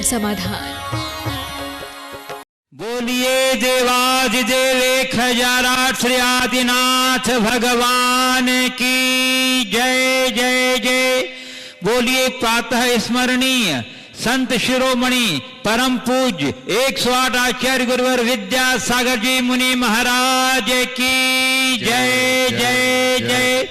समाधान। बोलिए देवादिदेव खजाराट श्री आदिनाथ भगवान की जय जय जय। बोलिए प्रातः स्मरणीय संत शिरोमणि परम पूज्य 108 आचार्य गुरुवर विद्यासागर जी मुनि महाराज की जय जय जय।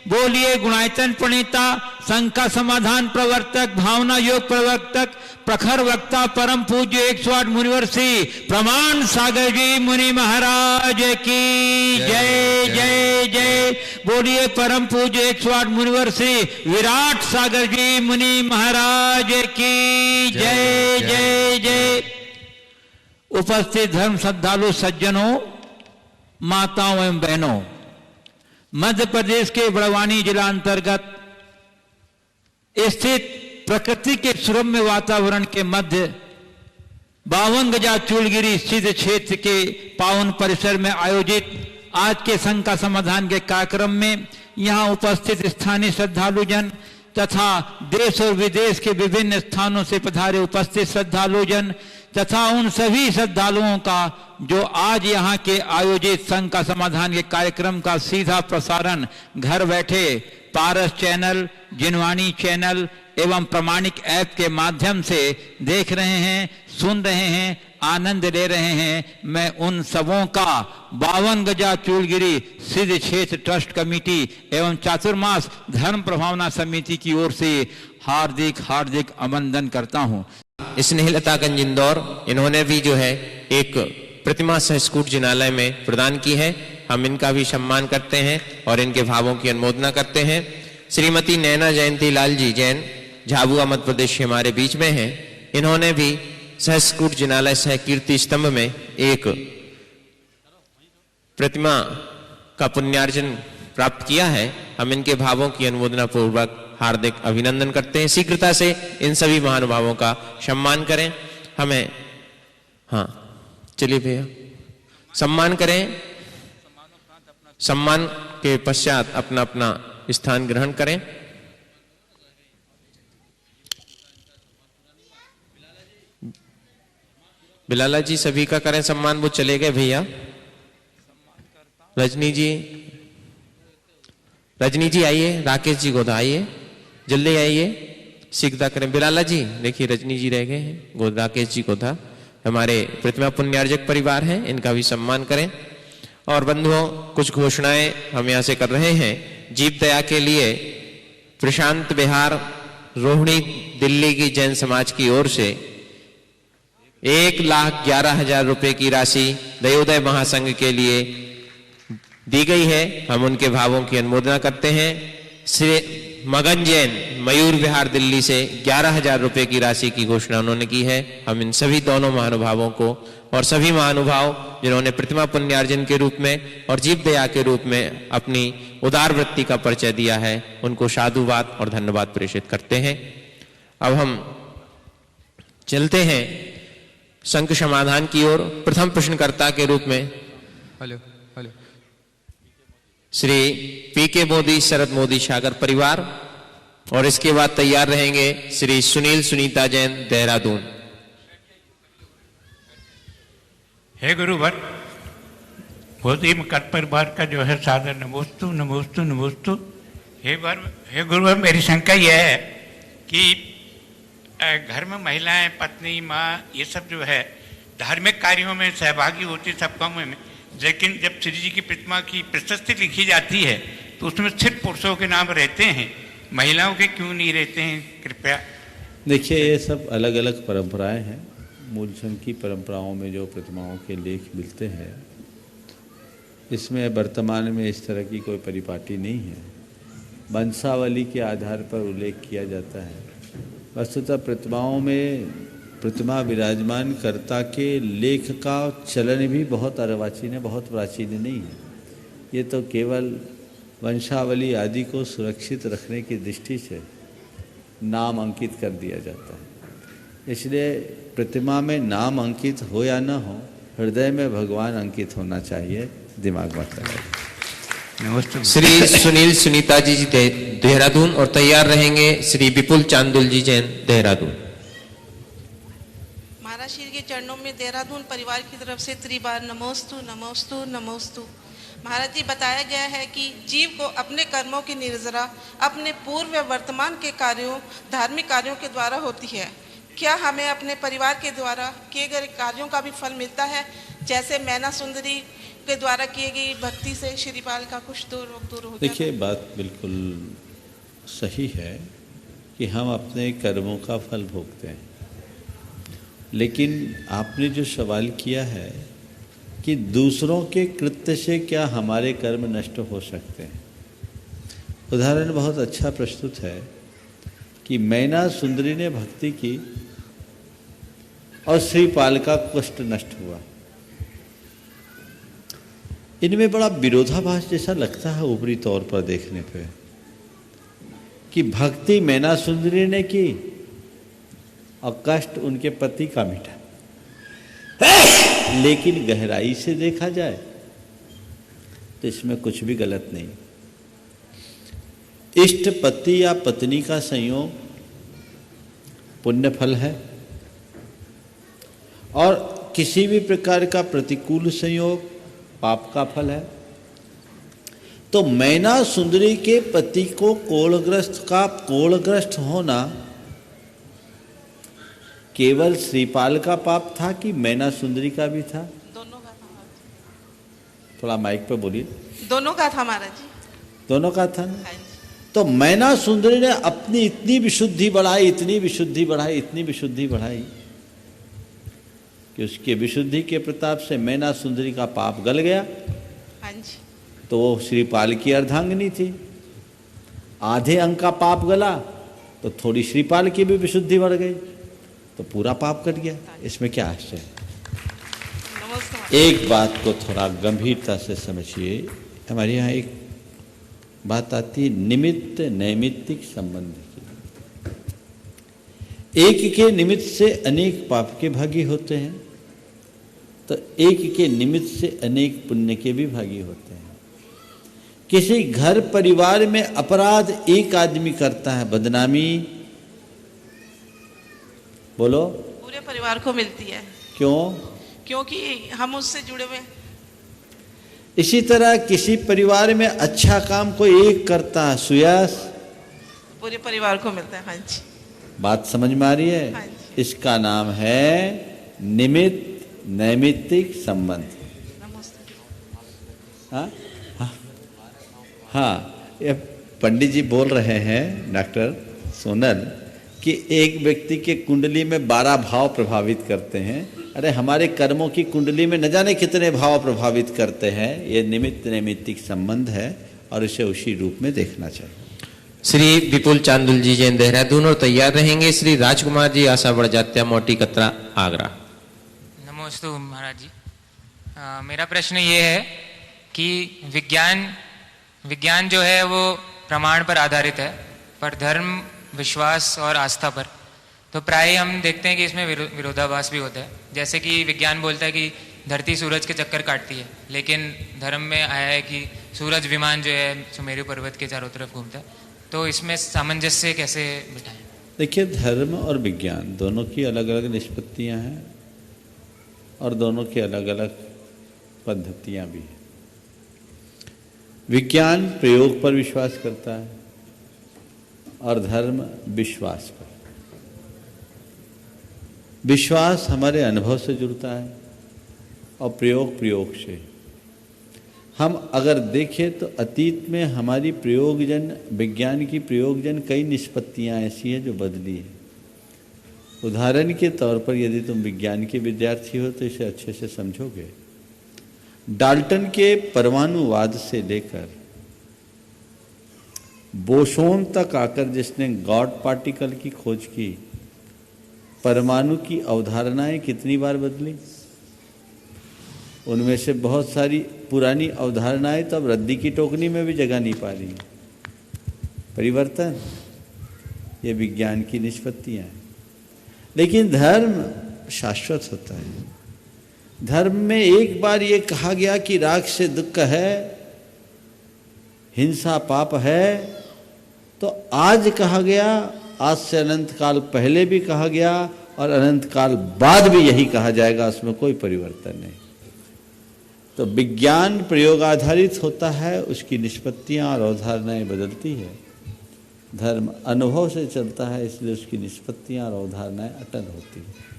बोलिए गुणायतन प्रणेता संघ का समाधान प्रवर्तक भावना योग प्रवर्तक प्रखर वक्ता परम पूज्य 108 मुनिवर श्री प्रमाण सागर जी मुनि महाराज की जय जय जय। बोलिए परम पूज्य 108 मुनिवर श्री विराट सागर जी मुनि महाराज की जय जय जय। उपस्थित धर्म श्रद्धालु सज्जनों, माताओं एवं बहनों, मध्य प्रदेश के बड़वानी जिला अंतर्गत स्थित प्रकृति के सुरम्य वातावरण के मध्य 52 गजा चूलगिरी स्थित क्षेत्र के पावन परिसर में आयोजित आज के संघ का समाधान के कार्यक्रम में यहां उपस्थित स्थानीय श्रद्धालुजन तथा देश और विदेश के विभिन्न स्थानों से पधारे उपस्थित श्रद्धालुजन तथा उन सभी श्रद्धालुओं का जो आज यहाँ के आयोजित संघ का समाधान के कार्यक्रम का सीधा प्रसारण घर बैठे पारस चैनल, जिनवाणी चैनल एवं प्रमाणिक ऐप के माध्यम से देख रहे हैं, सुन रहे हैं, आनंद ले रहे हैं, मैं उन सबों का 52 गजा चूलगिरी सिद्ध क्षेत्र ट्रस्ट कमेटी एवं चातुर्मास धर्म प्रभावना समिति की ओर से हार्दिक हार्दिक अभिनंदन करता हूँ। स्नेहलतागंज इंदौर, इन्होंने भी जो है एक प्रतिमा सहस्कूट जिनालय में प्रदान की है। हम इनका भी सम्मान करते हैं और इनके भावों की अनुमोदना करते हैं। श्रीमती नैना जयंती लाल जी जैन झाबुआ मध्य प्रदेश के हमारे बीच में हैं। इन्होंने भी सहस्कूट जिनालय सह कीर्ति स्तंभ में एक प्रतिमा का पुण्यार्जन प्राप्त किया है। हम इनके भावों की अनुमोदना पूर्वक हार्दिक अभिनंदन करते हैं। शीघ्रता से इन सभी महानुभावों का सम्मान करें। हमें चलिए भैया सम्मान करें। सम्मान के पश्चात अपना अपना स्थान ग्रहण करें। बिलाला जी सभी का करें सम्मान। वो चले गए भैया। रजनी जी आइए, राकेश जी गोदा आइए, जल्दी आइए, शीघ्रता करें। बिलाला जी देखिए, रजनी जी रह गए हैं, राकेश जी गोदा हमारे प्रतिमा पुण्यार्जक परिवार हैं, इनका भी सम्मान करें। और बंधुओं, कुछ घोषणाएं हम यहाँ से कर रहे हैं। जीव दया के लिए प्रशांत विहार रोहिणी दिल्ली की जैन समाज की ओर से 1,11,000 रुपए की राशि दयोदय महासंघ के लिए दी गई है। हम उनके भावों की अनुमोदना करते हैं। श्री मगन जैन मयूर विहार दिल्ली से 11,000 रुपए की राशि की घोषणा उन्होंने की है। हम इन सभी दोनों महानुभावों को और सभी महानुभाव जिन्होंने प्रतिमा पुण्यार्जन के रूप में और जीव दया के रूप में अपनी उदार वृत्ति का परिचय दिया है, उनको साधुवाद और धन्यवाद प्रेषित करते हैं। अब हम चलते हैं संघ समाधान की ओर। प्रथम प्रश्नकर्ता के रूप में श्री पीके मोदी शरद मोदी सागर परिवार, और इसके बाद तैयार रहेंगे श्री सुनील सुनीता जैन देहरादून। हे गुरुवर, मोदी मकर परिवार का जो है सादर नमोस्तु नमोस्तु नमोस्तु। हे गुरुवर, मेरी शंका यह है कि घर में महिलाएं, पत्नी, माँ, ये सब जो है धार्मिक कार्यों में सहभागी होती सब कामों में, लेकिन जब श्री जी की प्रतिमा की प्रशस्ति लिखी जाती है तो उसमें सिर्फ पुरुषों के नाम रहते हैं, महिलाओं के क्यों नहीं रहते हैं? कृपया देखिए, ये सब अलग अलग परंपराएं हैं। मूल संघ की परंपराओं में जो प्रतिमाओं के लेख मिलते हैं, इसमें वर्तमान में इस तरह की कोई परिपाटी नहीं है। वंशावली के आधार पर उल्लेख किया जाता है। वस्तुतः प्रतिमाओं में प्रतिमा विराजमान कर्ता के लेख का चलन भी बहुत अर्वाचीन है, बहुत प्राचीन नहीं है। ये तो केवल वंशावली आदि को सुरक्षित रखने की दृष्टि से नाम अंकित कर दिया जाता है। इसलिए प्रतिमा में नाम अंकित हो या न हो, हृदय में भगवान अंकित होना चाहिए, दिमाग मत लगाइए। श्री सुनील सुनीता जी देहरादून, और तैयार रहेंगे श्री विपुल चांदुल जी जैन देहरादून। महाराज श्री के चरणों में देहरादून परिवार की तरफ से त्रिबार नमोस्तु नमोस्तु नमोस्तु। महाराज जी, बताया गया है कि जीव को अपने कर्मों की निर्जरा अपने पूर्व व वर्तमान के कार्यों, धार्मिक कार्यों के द्वारा होती है। क्या हमें अपने परिवार के द्वारा किए गए कार्यों का भी फल मिलता है, जैसे मैना सुंदरी के द्वारा किए गई भक्ति से श्रीपाल का कुछ दूर हो गया? देखिए, बात बिल्कुल सही है कि हम अपने कर्मों का फल भोगते हैं, लेकिन आपने जो सवाल किया है कि दूसरों के कृत्य से क्या हमारे कर्म नष्ट हो सकते हैं, उदाहरण बहुत अच्छा प्रस्तुत है कि मैना सुंदरी ने भक्ति की और श्रीपाल का कष्ट नष्ट हुआ। इनमें बड़ा विरोधाभास जैसा लगता है ऊपरी तौर पर देखने पे, कि भक्ति मैना सुंदरी ने की और कष्ट उनके पति का मिटा, लेकिन गहराई से देखा जाए तो इसमें कुछ भी गलत नहीं। इष्ट पति या पत्नी का संयोग पुण्य फल है, और किसी भी प्रकार का प्रतिकूल संयोग पाप का फल है। तो मैना सुंदरी के पति को कोढ़ग्रस्त होना केवल श्रीपाल का पाप था कि मैना सुंदरी का भी था? दोनों का था महाराज। थोड़ा माइक पे बोलिए। दोनों का था महाराज जी। दोनों का था ना? हाँ जी। तो मैना सुंदरी ने अपनी इतनी विशुद्धि बढ़ाई, इतनी विशुद्धि बढ़ाई, इतनी विशुद्धि बढ़ाई कि उसके विशुद्धि के प्रताप से मैना सुंदरी का पाप गल गया। हाँ जी। तो वो श्रीपाल की अर्धांगिनी थी। आधे अंग का पाप गला तो थोड़ी श्रीपाल की भी विशुद्धि बढ़ गई, तो पूरा पाप कट गया। इसमें क्या आश्चर्य है? एक बात को थोड़ा गंभीरता से समझिए। हमारे यहाँ एक बात आती है निमित्त नैमित्तिक संबंध की। एक के निमित्त से अनेक पाप के भागी होते हैं, तो एक के निमित्त से अनेक पुण्य के भी भागी होते हैं। किसी घर परिवार में अपराध एक आदमी करता है, बदनामी बोलो पूरे परिवार को मिलती है। क्यों? क्योंकि हम उससे जुड़े हुए। इसी तरह किसी परिवार में अच्छा काम कोई एक करता है, सुयश पूरे परिवार को मिलता है। हाँ जी। बात समझ में आ रही है? हाँ जी। इसका नाम है निमित्त नैमित्तिक संबंध। हाँ हाँ, ये पंडित जी बोल रहे हैं, डॉक्टर सोनल, कि एक व्यक्ति के कुंडली में 12 भाव प्रभावित करते हैं। अरे हमारे कर्मों की कुंडली में न जाने कितने भाव प्रभावित करते हैं। ये निमित्त नैमित्तिक संबंध है और इसे उसी रूप में देखना चाहिए। श्री विपुल चांदुल जी जैन देहरादून और तैयार रहेंगे श्री राजकुमार जी आशा बड़जात्या मोटी कतरा आगरा। नमोस्तु महाराज जी। मेरा प्रश्न ये है कि विज्ञान जो है वो प्रमाण पर आधारित है, पर धर्म, विश्वास और आस्था पर। तो प्राय हम देखते हैं कि इसमें विरोधाभास भी होता है। जैसे कि विज्ञान बोलता है कि धरती सूरज के चक्कर काटती है, लेकिन धर्म में आया है कि सूरज विमान जो है सुमेरु पर्वत के चारों तरफ घूमता है। तो इसमें सामंजस्य कैसे बिठाएं? देखिए, धर्म और विज्ञान दोनों की अलग अलग निष्पत्तियां हैं और दोनों की अलग अलग पद्धतियां भी हैं। विज्ञान प्रयोग पर विश्वास करता है और धर्म विश्वास पर। विश्वास हमारे अनुभव से जुड़ता है और प्रयोग से। हम अगर देखें तो अतीत में हमारी प्रयोगजन, विज्ञान की प्रयोगजन कई निष्पत्तियां ऐसी हैं जो बदली है। उदाहरण के तौर पर यदि तुम विज्ञान के विद्यार्थी हो तो इसे अच्छे से समझोगे। डाल्टन के परमाणुवाद से लेकर बोसोन तक आकर जिसने गॉड पार्टिकल की खोज की, परमाणु की अवधारणाएं कितनी बार बदली। उनमें से बहुत सारी पुरानी अवधारणाएं तो अब रद्दी की टोकरी में भी जगह नहीं पा रही हैं। परिवर्तन ये विज्ञान की निष्पत्तियां हैं। लेकिन धर्म शाश्वत होता है। धर्म में एक बार ये कहा गया कि राग से दुख है, हिंसा पाप है, तो आज कहा गया, आज से अनंत काल पहले भी कहा गया और अनंत काल बाद भी यही कहा जाएगा, उसमें कोई परिवर्तन नहीं। तो विज्ञान प्रयोग आधारित होता है, उसकी निष्पत्तियां और अवधारणाएं बदलती है। धर्म अनुभव से चलता है, इसलिए उसकी निष्पत्तियां और अवधारणाएं अटल होती है।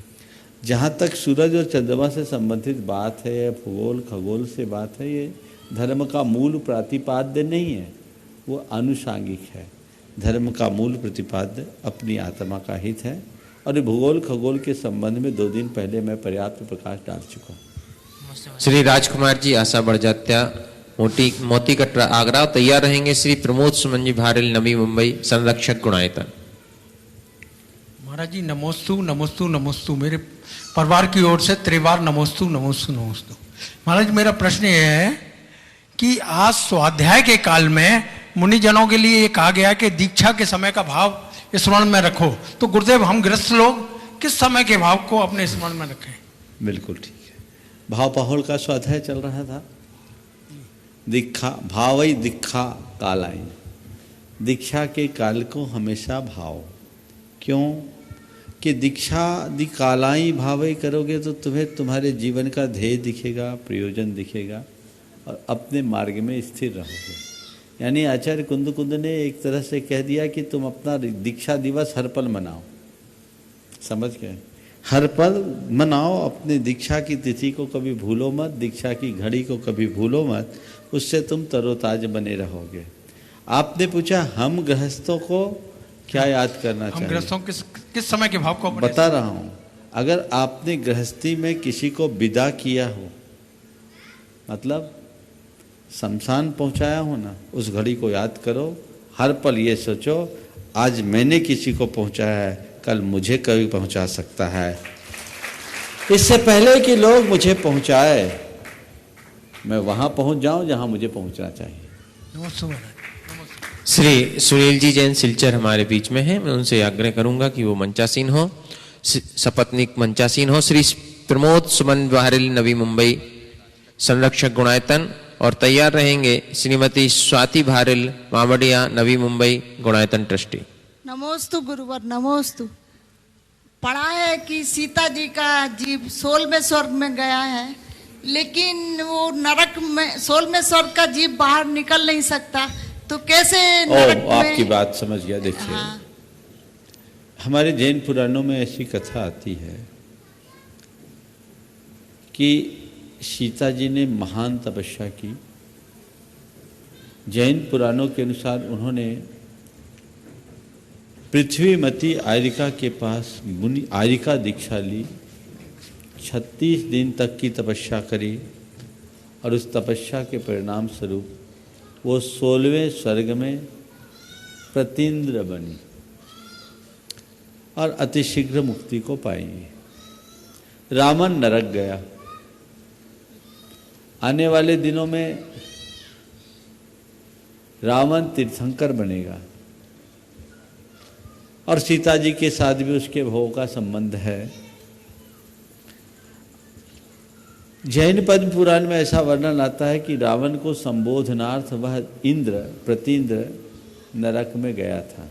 जहाँ तक सूरज और चंद्रमा से संबंधित बात है या भूगोल खगोल से बात है, ये धर्म का मूल प्रतिपाद्य नहीं है, वो आनुषांगिक है। धर्म का मूल प्रतिपाद्य अपनी आत्मा का हित है, और भूगोल खगोल के संबंध में 2 दिन पहले मैं पर्याप्त प्रकाश डाल चुका हूँ। श्री राजकुमार जी आशा बड़जात्या मोती कटरा आगरा तैयार रहेंगे। श्री प्रमोद सुमन जी भारल नवी मुंबई संरक्षक गुणायतन। महाराज जी नमोस्तु नमोस्तु नमोस्तु, मेरे परिवार की ओर से त्रिवार नमोस्तु नमोस्तु नमोस्तु। महाराज मेरा प्रश्न ये है कि आज स्वाध्याय के काल में मुनिजनों के लिए ये कहा गया कि दीक्षा के समय का भाव स्मरण में रखो, तो गुरुदेव हम गृहस्थ लोग किस समय के भाव को अपने स्मरण में रखें? बिल्कुल ठीक है। भाव पाहुल का स्वाध्याय चल रहा था। दीक्षा भावई दीक्षा कालाई, दीक्षा के काल को हमेशा भाव। क्यों कि दीक्षा दी कालाई भावई करोगे तो तुम्हें तुम्हारे जीवन का ध्येय दिखेगा, प्रयोजन दिखेगा, और अपने मार्ग में स्थिर रहोगे। यानी आचार्य कुंद ने एक तरह से कह दिया कि तुम अपना दीक्षा दिवस हर पल मनाओ। समझ गए? हर पल मनाओ, अपने दीक्षा की तिथि को कभी भूलो मत, दीक्षा की घड़ी को कभी भूलो मत, उससे तुम तरोताज बने रहोगे। आपने पूछा हम गृहस्थों को क्या याद करना चाहिए? हम गृहस्थों किस समय के भाव को बता रहा हूँ। अगर आपने गृहस्थी में किसी को विदा किया हो, मतलब शमशान पहुंचाया हो ना, उस घड़ी को याद करो। हर पल ये सोचो आज मैंने किसी को पहुंचाया है, कल मुझे कभी पहुंचा सकता है। इससे पहले कि लोग मुझे पहुंचाए, मैं वहां पहुंच जाऊं जहां मुझे पहुंचना चाहिए। श्री सुनील जी जैन सिलचर हमारे बीच में हैं, मैं उनसे आग्रह करूंगा कि वो मंचासीन हो, सपत्नीक मंचासीन हो। श्री प्रमोद सुमन भारल नवी मुंबई संरक्षक गुणायतन, और तैयार रहेंगे श्रीमती स्वाति भारल मामडिया नवी मुंबई गुणायतन ट्रस्टी। नमोस्तु गुरुवर नमोस्तु। पढ़ा है कि सीता जी का जीव 16वें स्वर्ग में गया है, लेकिन वो नरक में 16वें स्वर्ग का जीव बाहर निकल नहीं सकता, तो कैसे नरक में? आपकी बात समझ गया। देखिए हाँ। हमारे जैन पुराणों में ऐसी कथा आती है कि सीता जी ने महान तपस्या की। जैन पुराणों के अनुसार उन्होंने पृथ्वीमती आयरिका के पास मुनि आयरिका दीक्षा ली, 36 दिन तक की तपस्या करी, और उस तपस्या के परिणाम स्वरूप वो 16वें स्वर्ग में प्रतीन्द्र बनी और अतिशीघ्र मुक्ति को पाएंगे। रावण नरक गया। आने वाले दिनों में रावण तीर्थंकर बनेगा, और सीता जी के साथ भी उसके भोग का संबंध है। जैन पद्म पुराण में ऐसा वर्णन आता है कि रावण को संबोधनार्थ वह इंद्र प्रतीन्द्र नरक में गया था।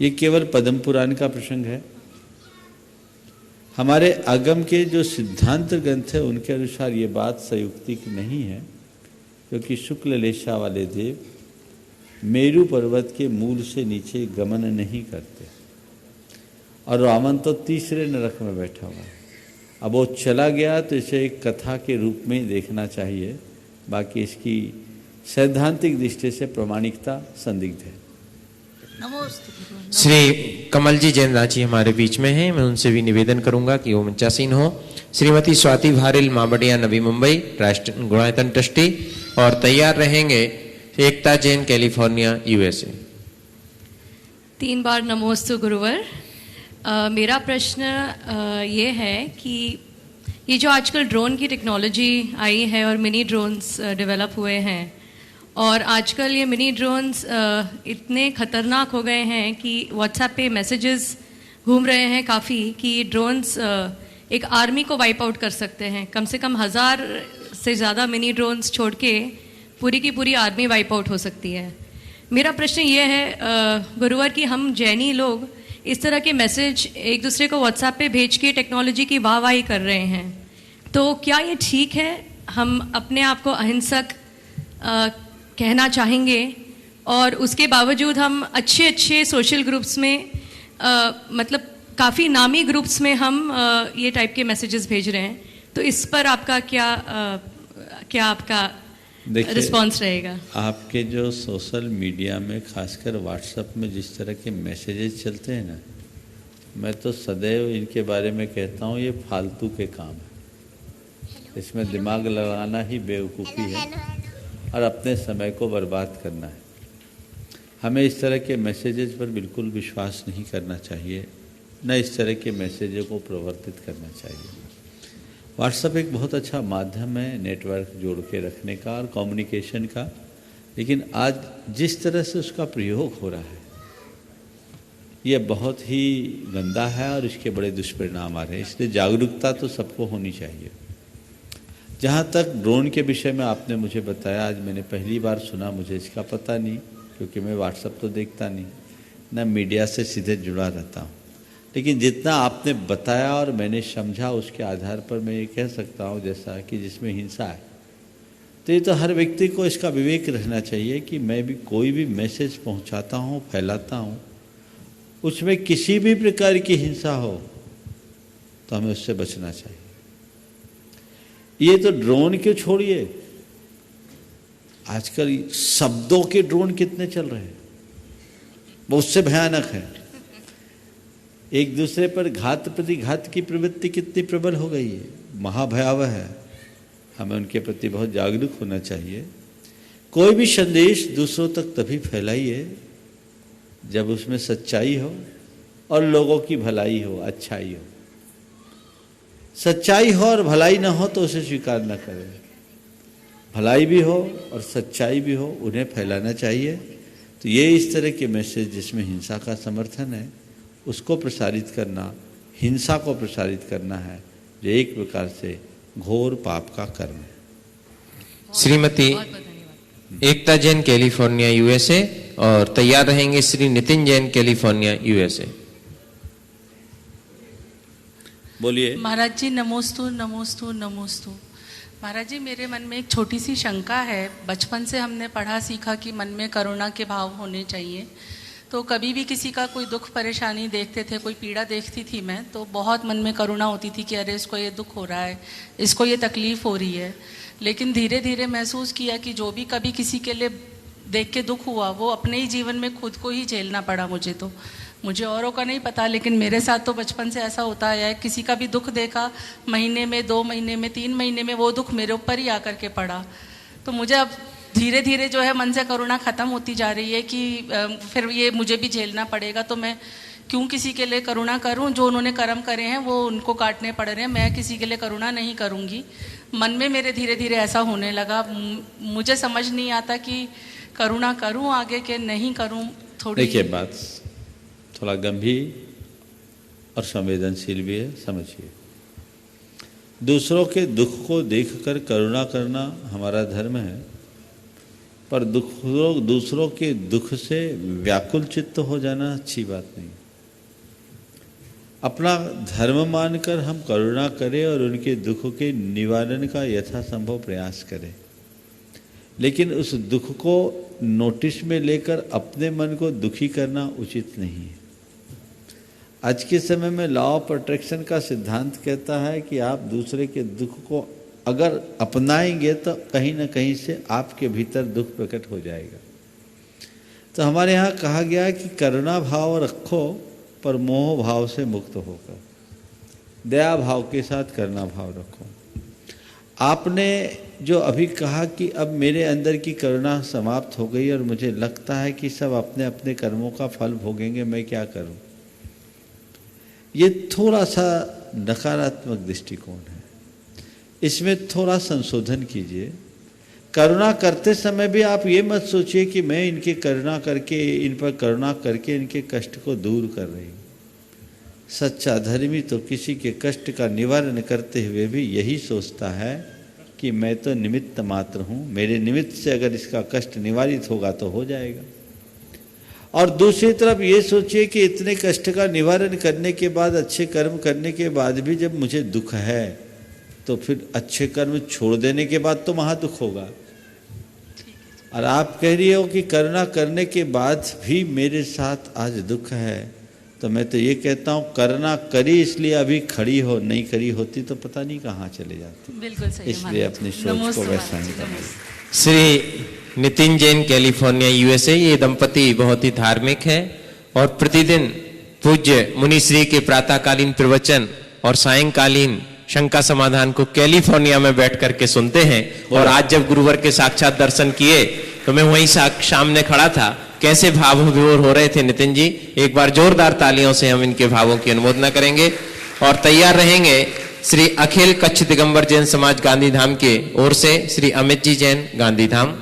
ये केवल पद्म पुराण का प्रसंग है। हमारे आगम के जो सिद्धांत ग्रंथ है उनके अनुसार ये बात संयुक्तिक नहीं है, क्योंकि शुक्ल लेशा वाले देव मेरु पर्वत के मूल से नीचे गमन नहीं करते, और रावण तो तीसरे नरक में बैठा हुआ है। अब वो चला गया तो इसे एक कथा के रूप में ही देखना चाहिए, बाकी इसकी सैद्धांतिक दृष्टि से प्रामाणिकता संदिग्ध है। श्री कमल जी जैन रांची हमारे बीच में हैं, मैं उनसे भी निवेदन करूंगा कि वो मंचासीन हो। श्रीमती स्वाति भारल मामडिया नवी मुंबई राष्ट्र गुणायतन ट्रस्टी, और तैयार रहेंगे एकता जैन कैलिफोर्निया यूएसए। 3 बार नमोस्तु गुरुवर। मेरा प्रश्न ये है कि ये जो आजकल ड्रोन की टेक्नोलॉजी आई है और मिनी ड्रोन्स डेवलप हुए हैं, और आजकल ये मिनी ड्रोन्स इतने ख़तरनाक हो गए हैं कि व्हाट्सएप पे मैसेजेस घूम रहे हैं काफ़ी कि ड्रोन्स एक आर्मी को वाइप आउट कर सकते हैं। कम से कम 1000 से ज़्यादा मिनी ड्रोन्स छोड़ के पूरी की पूरी आर्मी वाइप आउट हो सकती है। मेरा प्रश्न ये है गुरुवर कि हम जैनी लोग इस तरह के मैसेज एक दूसरे को व्हाट्सएप पे भेज के टेक्नोलॉजी की वाहवाही कर रहे हैं, तो क्या ये ठीक है? हम अपने आप को अहिंसक कहना चाहेंगे और उसके बावजूद हम अच्छे सोशल ग्रुप्स में मतलब काफ़ी नामी ग्रुप्स में हम ये टाइप के मैसेजेस भेज रहे हैं, तो इस पर आपका क्या आपका रिस्पॉन्स रहेगा? आपके जो सोशल मीडिया में खासकर व्हाट्सएप में जिस तरह के मैसेजेस चलते हैं ना, मैं तो सदैव इनके बारे में कहता हूँ ये फालतू के काम है, इसमें दिमाग लगाना ही बेवकूफ़ी है और अपने समय को बर्बाद करना है। हमें इस तरह के मैसेजेस पर बिल्कुल विश्वास नहीं करना चाहिए, न इस तरह के मैसेजों को प्रवर्तित करना चाहिए। व्हाट्सएप एक बहुत अच्छा माध्यम है नेटवर्क जोड़ के रखने का और कम्युनिकेशन का, लेकिन आज जिस तरह से उसका प्रयोग हो रहा है ये बहुत ही गंदा है और इसके बड़े दुष्परिणाम आ रहे हैं। इसलिए जागरूकता तो सबको होनी चाहिए। जहाँ तक ड्रोन के विषय में आपने मुझे बताया, आज मैंने पहली बार सुना, मुझे इसका पता नहीं, क्योंकि मैं व्हाट्सएप तो देखता नहीं, ना मीडिया से सीधे जुड़ा रहता हूँ, लेकिन जितना आपने बताया और मैंने समझा उसके आधार पर मैं ये कह सकता हूँ जैसा कि जिसमें हिंसा है, तो ये तो हर व्यक्ति को इसका विवेक रहना चाहिए कि मैं भी कोई भी मैसेज पहुँचाता हूँ, फैलाता हूँ, उसमें किसी भी प्रकार की हिंसा हो तो हमें उससे बचना चाहिए। ये तो ड्रोन क्यों छोड़िए, आजकल शब्दों के ड्रोन कितने चल रहे हैं, वो उससे भयानक है। एक दूसरे पर घात प्रतिघात की प्रवृत्ति कितनी प्रबल हो गई है, महाभयावह है। हमें उनके प्रति बहुत जागरूक होना चाहिए। कोई भी संदेश दूसरों तक तभी फैलाइए जब उसमें सच्चाई हो और लोगों की भलाई हो, अच्छाई हो। सच्चाई हो और भलाई ना हो तो उसे स्वीकार न करें। भलाई भी हो और सच्चाई भी हो, उन्हें फैलाना चाहिए। तो ये इस तरह के मैसेज जिसमें हिंसा का समर्थन है उसको प्रसारित करना, हिंसा को प्रसारित करना है, जो एक प्रकार से घोर पाप का कर्म है। श्रीमती एकता जैन कैलिफोर्निया यूएसए और तैयार रहेंगे श्री नितिन जैन कैलिफोर्निया यूएसए। बोलिए। महाराज जी नमोस्तु नमोस्तु नमोस्तु। महाराज जी मेरे मन में एक छोटी सी शंका है। बचपन से हमने पढ़ा सीखा कि मन में करुणा के भाव होने चाहिए, तो कभी भी किसी का कोई दुख परेशानी देखते थे, कोई पीड़ा देखती थी मैं, तो बहुत मन में करुणा होती थी कि अरे इसको ये दुख हो रहा है, इसको ये तकलीफ़ हो रही है। लेकिन धीरे धीरे महसूस किया कि जो भी कभी किसी के लिए देख के दुख हुआ वो अपने ही जीवन में खुद को ही झेलना पड़ा मुझे औरों का नहीं पता, लेकिन मेरे साथ तो बचपन से ऐसा होता आया है। किसी का भी दुख देखा, महीने में, 2 महीने में, 3 महीने में वो दुख मेरे ऊपर ही आकर के पड़ा। तो मुझे अब धीरे धीरे जो है मन से करुणा ख़त्म होती जा रही है कि फिर ये मुझे भी झेलना पड़ेगा, तो मैं क्यों किसी के लिए करुणा करूं? जो उन्होंने कर्म करे हैं वो उनको काटने पड़ रहे हैं, मैं किसी के लिए करुणा नहीं करूंगी। मन में मेरे धीरे धीरे ऐसा होने लगा। मुझे समझ नहीं आता कि करुणा करूं आगे के नहीं करूं। थोड़ी देखिए, बात थोड़ा गंभीर और संवेदनशील भी है, समझिए। दूसरों के दुख को देखकर करुणा करना हमारा धर्म है, पर दूसरों के दुख से व्याकुल चित्त हो जाना अच्छी बात नहीं। अपना धर्म मानकर हम करुणा करें और उनके दुख के निवारण का यथासंभव प्रयास करें, लेकिन उस दुख को नोटिस में लेकर अपने मन को दुखी करना उचित नहीं है। आज के समय में लॉ ऑफ अट्रैक्शन का सिद्धांत कहता है कि आप दूसरे के दुख को अगर अपनाएंगे तो कहीं ना कहीं से आपके भीतर दुख प्रकट हो जाएगा। तो हमारे यहाँ कहा गया है कि करुणा भाव रखो पर मोह भाव से मुक्त होकर, दया भाव के साथ करुणा भाव रखो। आपने जो अभी कहा कि अब मेरे अंदर की करुणा समाप्त हो गई और मुझे लगता है कि सब अपने अपने कर्मों का फल भोगेंगे, मैं क्या करूं, ये थोड़ा सा नकारात्मक दृष्टिकोण है। इसमें थोड़ा संशोधन कीजिए। करुणा करते समय भी आप ये मत सोचिए कि मैं इनके करुणा करके, इन पर करुणा करके इनके कष्ट को दूर कर रही हूँ। सच्चा धर्मी तो किसी के कष्ट का निवारण करते हुए भी यही सोचता है कि मैं तो निमित्त मात्र हूँ, मेरे निमित्त से अगर इसका कष्ट निवारित होगा तो हो जाएगा। और दूसरी तरफ ये सोचिए कि इतने कष्ट का निवारण करने के बाद, अच्छे कर्म करने के बाद भी जब मुझे दुख है, तो फिर अच्छे कर्म छोड़ देने के बाद तो महादुख होगा। और आप कह रही हो कि करुणा करने के बाद भी मेरे साथ आज दुख है, तो मैं तो ये कहता हूँ करुणा करी इसलिए अभी खड़ी हो, नहीं करी होती तो पता नहीं कहाँ चले जाती। बिल्कुल सही, इसलिए अपनी सोच को वैसा ही करना। Shri Nitin Jain, California, USA. ये दंपति बहुत ही धार्मिक है और प्रतिदिन पूज्य मुनिश्री के प्रातःकालीन प्रवचन और सायंकालीन शंका समाधान को कैलिफोर्निया में बैठ करके सुनते हैं। और आज जब गुरुवर के साक्षात दर्शन किए तो मैं वहीं सामने खड़ा था, कैसे भाव विभोर हो रहे थे नितिन जी। एक बार जोरदार तालियों से हम इनके भावों की अनुमोदना करेंगे। और तैयार रहेंगे श्री अखिल कच्छ दिगंबर जैन समाज गांधीधाम के ओर से श्री अमित जी जैन, गांधीधाम।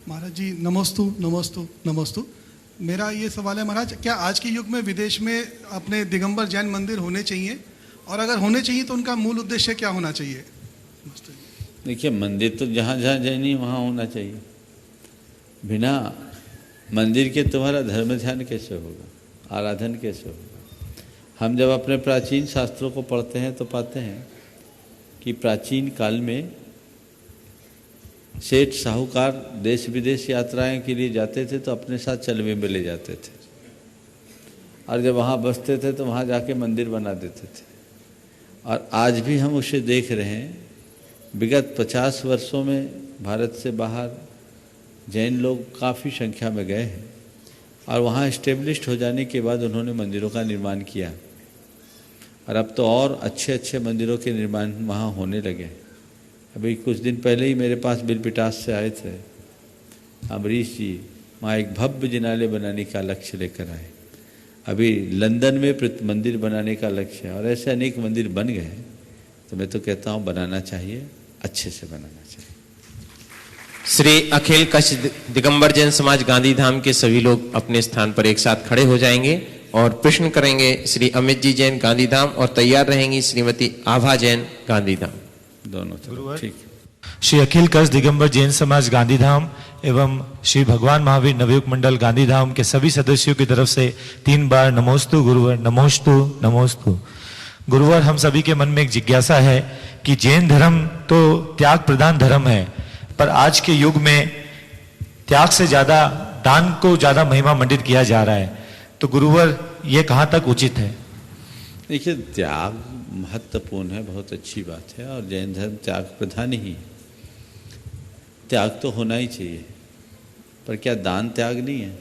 महाराज जी नमोस्तु नमोस्तु नमोस्तु। मेरा ये सवाल है महाराज, क्या आज के युग में विदेश में अपने दिगंबर जैन मंदिर होने चाहिए, और अगर होने चाहिए तो उनका मूल उद्देश्य क्या होना चाहिए? देखिए, मंदिर तो जहाँ जहाँ जैनी वहाँ होना चाहिए। बिना मंदिर के तुम्हारा धर्म ध्यान कैसे होगा, आराधन कैसे होगा? हम जब अपने प्राचीन शास्त्रों को पढ़ते हैं तो पाते हैं कि प्राचीन काल में सेठ साहूकार देश विदेश यात्राएं के लिए जाते थे तो अपने साथ चलवे में ले जाते थे, और जब वहाँ बसते थे तो वहाँ जाके मंदिर बना देते थे। और आज भी हम उसे देख रहे हैं। विगत 50 वर्षों में भारत से बाहर जैन लोग काफ़ी संख्या में गए हैं, और वहाँ इस्टेब्लिश्ड हो जाने के बाद उन्होंने मंदिरों का निर्माण किया, और अब तो और अच्छे अच्छे मंदिरों के निर्माण वहाँ होने लगे। अभी कुछ दिन पहले ही मेरे पास बिलपिटास से आए थे अमरीश जी, वहाँ एक भव्य जिनालय बनाने का लक्ष्य लेकर आए। अभी लंदन में मंदिर बनाने का लक्ष्य है, और ऐसे अनेक मंदिर बन गए हैं। तो मैं तो कहता हूँ बनाना चाहिए, अच्छे से बनाना चाहिए। श्री अखिल कच्छ दिगंबर जैन समाज गांधीधाम के सभी लोग अपने स्थान पर एक साथ खड़े हो जाएंगे और प्रश्न करेंगे श्री अमित जी जैन, गांधीधाम, और तैयार रहेंगी श्रीमती आभा जैन, गांधीधाम। दोनों ठीक। श्री अखिल कच्छ दिगंबर जैन समाज गांधीधाम एवं श्री भगवान महावीर नवयुग मंडल गांधीधाम के सभी सदस्यों की तरफ से 3 बार नमोस्तु गुरुवर, नमोस्तु नमोस्तु। गुरुवर, हम सभी के मन में एक जिज्ञासा है कि जैन धर्म तो त्याग प्रधान धर्म है, पर आज के युग में त्याग से ज्यादा दान को ज्यादा महिमा मंडित किया जा रहा है, तो गुरुवर ये कहाँ तक उचित है? देखिए, त्याग महत्वपूर्ण है, बहुत अच्छी बात है, और जैन धर्म त्याग प्रधान ही है। त्याग तो होना ही चाहिए, पर क्या दान त्याग नहीं है?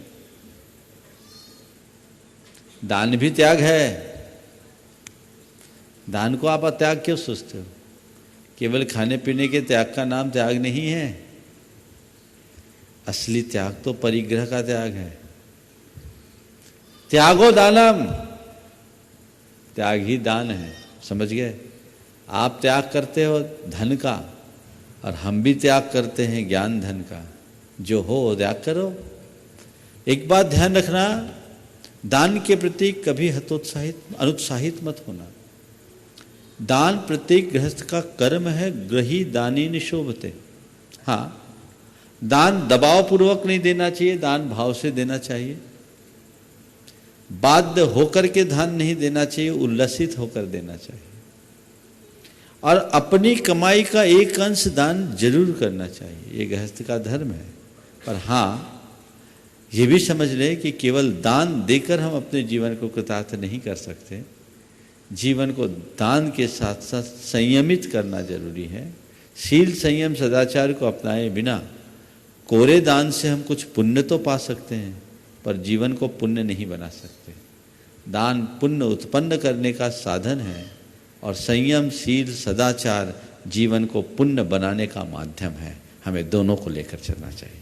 दान भी त्याग है। दान को आप त्याग क्यों सोचते हो? केवल खाने पीने के त्याग का नाम त्याग नहीं है। असली त्याग तो परिग्रह का त्याग है। त्यागो दानम, त्याग ही दान है, समझ गए? आप त्याग करते हो धन का, और हम भी त्याग करते हैं ज्ञान धन का। जो हो त्याग करो। एक बात ध्यान रखना, दान के प्रति कभी अनुत्साहित मत होना। दान प्रत्येक गृहस्थ का कर्म है, ग्रही दानी निशोभते। हाँ, दान दबाव पूर्वक नहीं देना चाहिए, दान भाव से देना चाहिए। बाध्य होकर के दान नहीं देना चाहिए, उल्लसित होकर देना चाहिए। और अपनी कमाई का एक अंश दान जरूर करना चाहिए, ये गृहस्थ का धर्म है। पर हाँ, ये भी समझ लें कि केवल दान देकर हम अपने जीवन को कृतार्थ नहीं कर सकते। जीवन को दान के साथ साथ संयमित करना जरूरी है। शील संयम सदाचार को अपनाए बिना कोरे दान से हम कुछ पुण्य तो पा सकते हैं, पर जीवन को पुण्य नहीं बना सकते। दान पुण्य उत्पन्न करने का साधन है, और संयम शील सदाचार जीवन को पुण्य बनाने का माध्यम है। हमें दोनों को लेकर चलना चाहिए।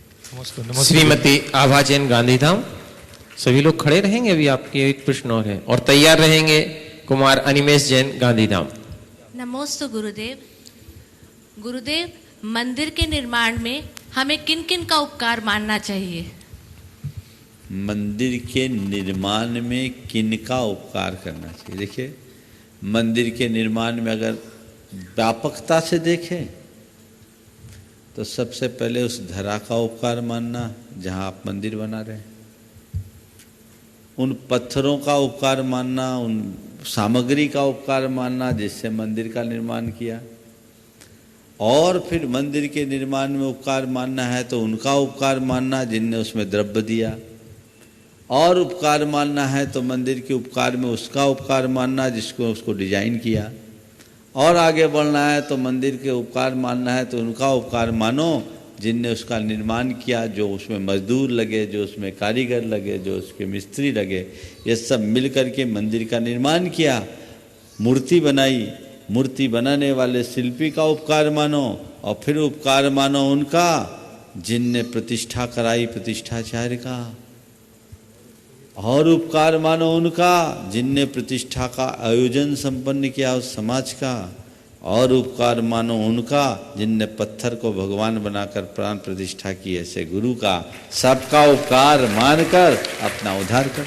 श्रीमती आभा जैन, गांधीधाम। सभी लोग खड़े रहेंगे, अभी आपके एक प्रश्न और है, और तैयार रहेंगे कुमार अनिमेश जैन, गांधीधाम। नमोस्तु गुरुदेव। गुरुदेव, मंदिर के निर्माण में हमें किन किन का उपकार मानना चाहिए? मंदिर के निर्माण में किन का उपकार करना चाहिए? देखिए, मंदिर के निर्माण में अगर व्यापकता से देखें तो सबसे पहले उस धरा का उपकार मानना जहाँ आप मंदिर बना रहे हैं। उन पत्थरों का उपकार मानना, उन सामग्री का उपकार मानना जिससे मंदिर का निर्माण किया, और फिर मंदिर के निर्माण में उपकार मानना है तो उनका उपकार मानना जिनने उसमें द्रव्य दिया, और उपकार मानना है तो मंदिर के उपकार में उसका उपकार मानना जिसको उसको डिजाइन किया, और आगे बढ़ना है तो मंदिर के उपकार मानना है तो उनका उपकार मानो जिनने उसका निर्माण किया, जो उसमें मजदूर लगे, जो उसमें कारीगर लगे, जो उसके मिस्त्री लगे, ये सब मिल कर के मंदिर का निर्माण किया, मूर्ति बनाई। मूर्ति बनाने वाले शिल्पी का उपकार मानो, और फिर उपकार मानो उनका जिनने प्रतिष्ठा कराई प्रतिष्ठाचार्य का, और उपकार मानो उनका जिनने प्रतिष्ठा का आयोजन संपन्न किया उस समाज का, और उपकार मानो उनका जिनने पत्थर को भगवान बनाकर प्राण प्रतिष्ठा की। ऐसे गुरु का सबका उपकार मानकर अपना उद्धार कर।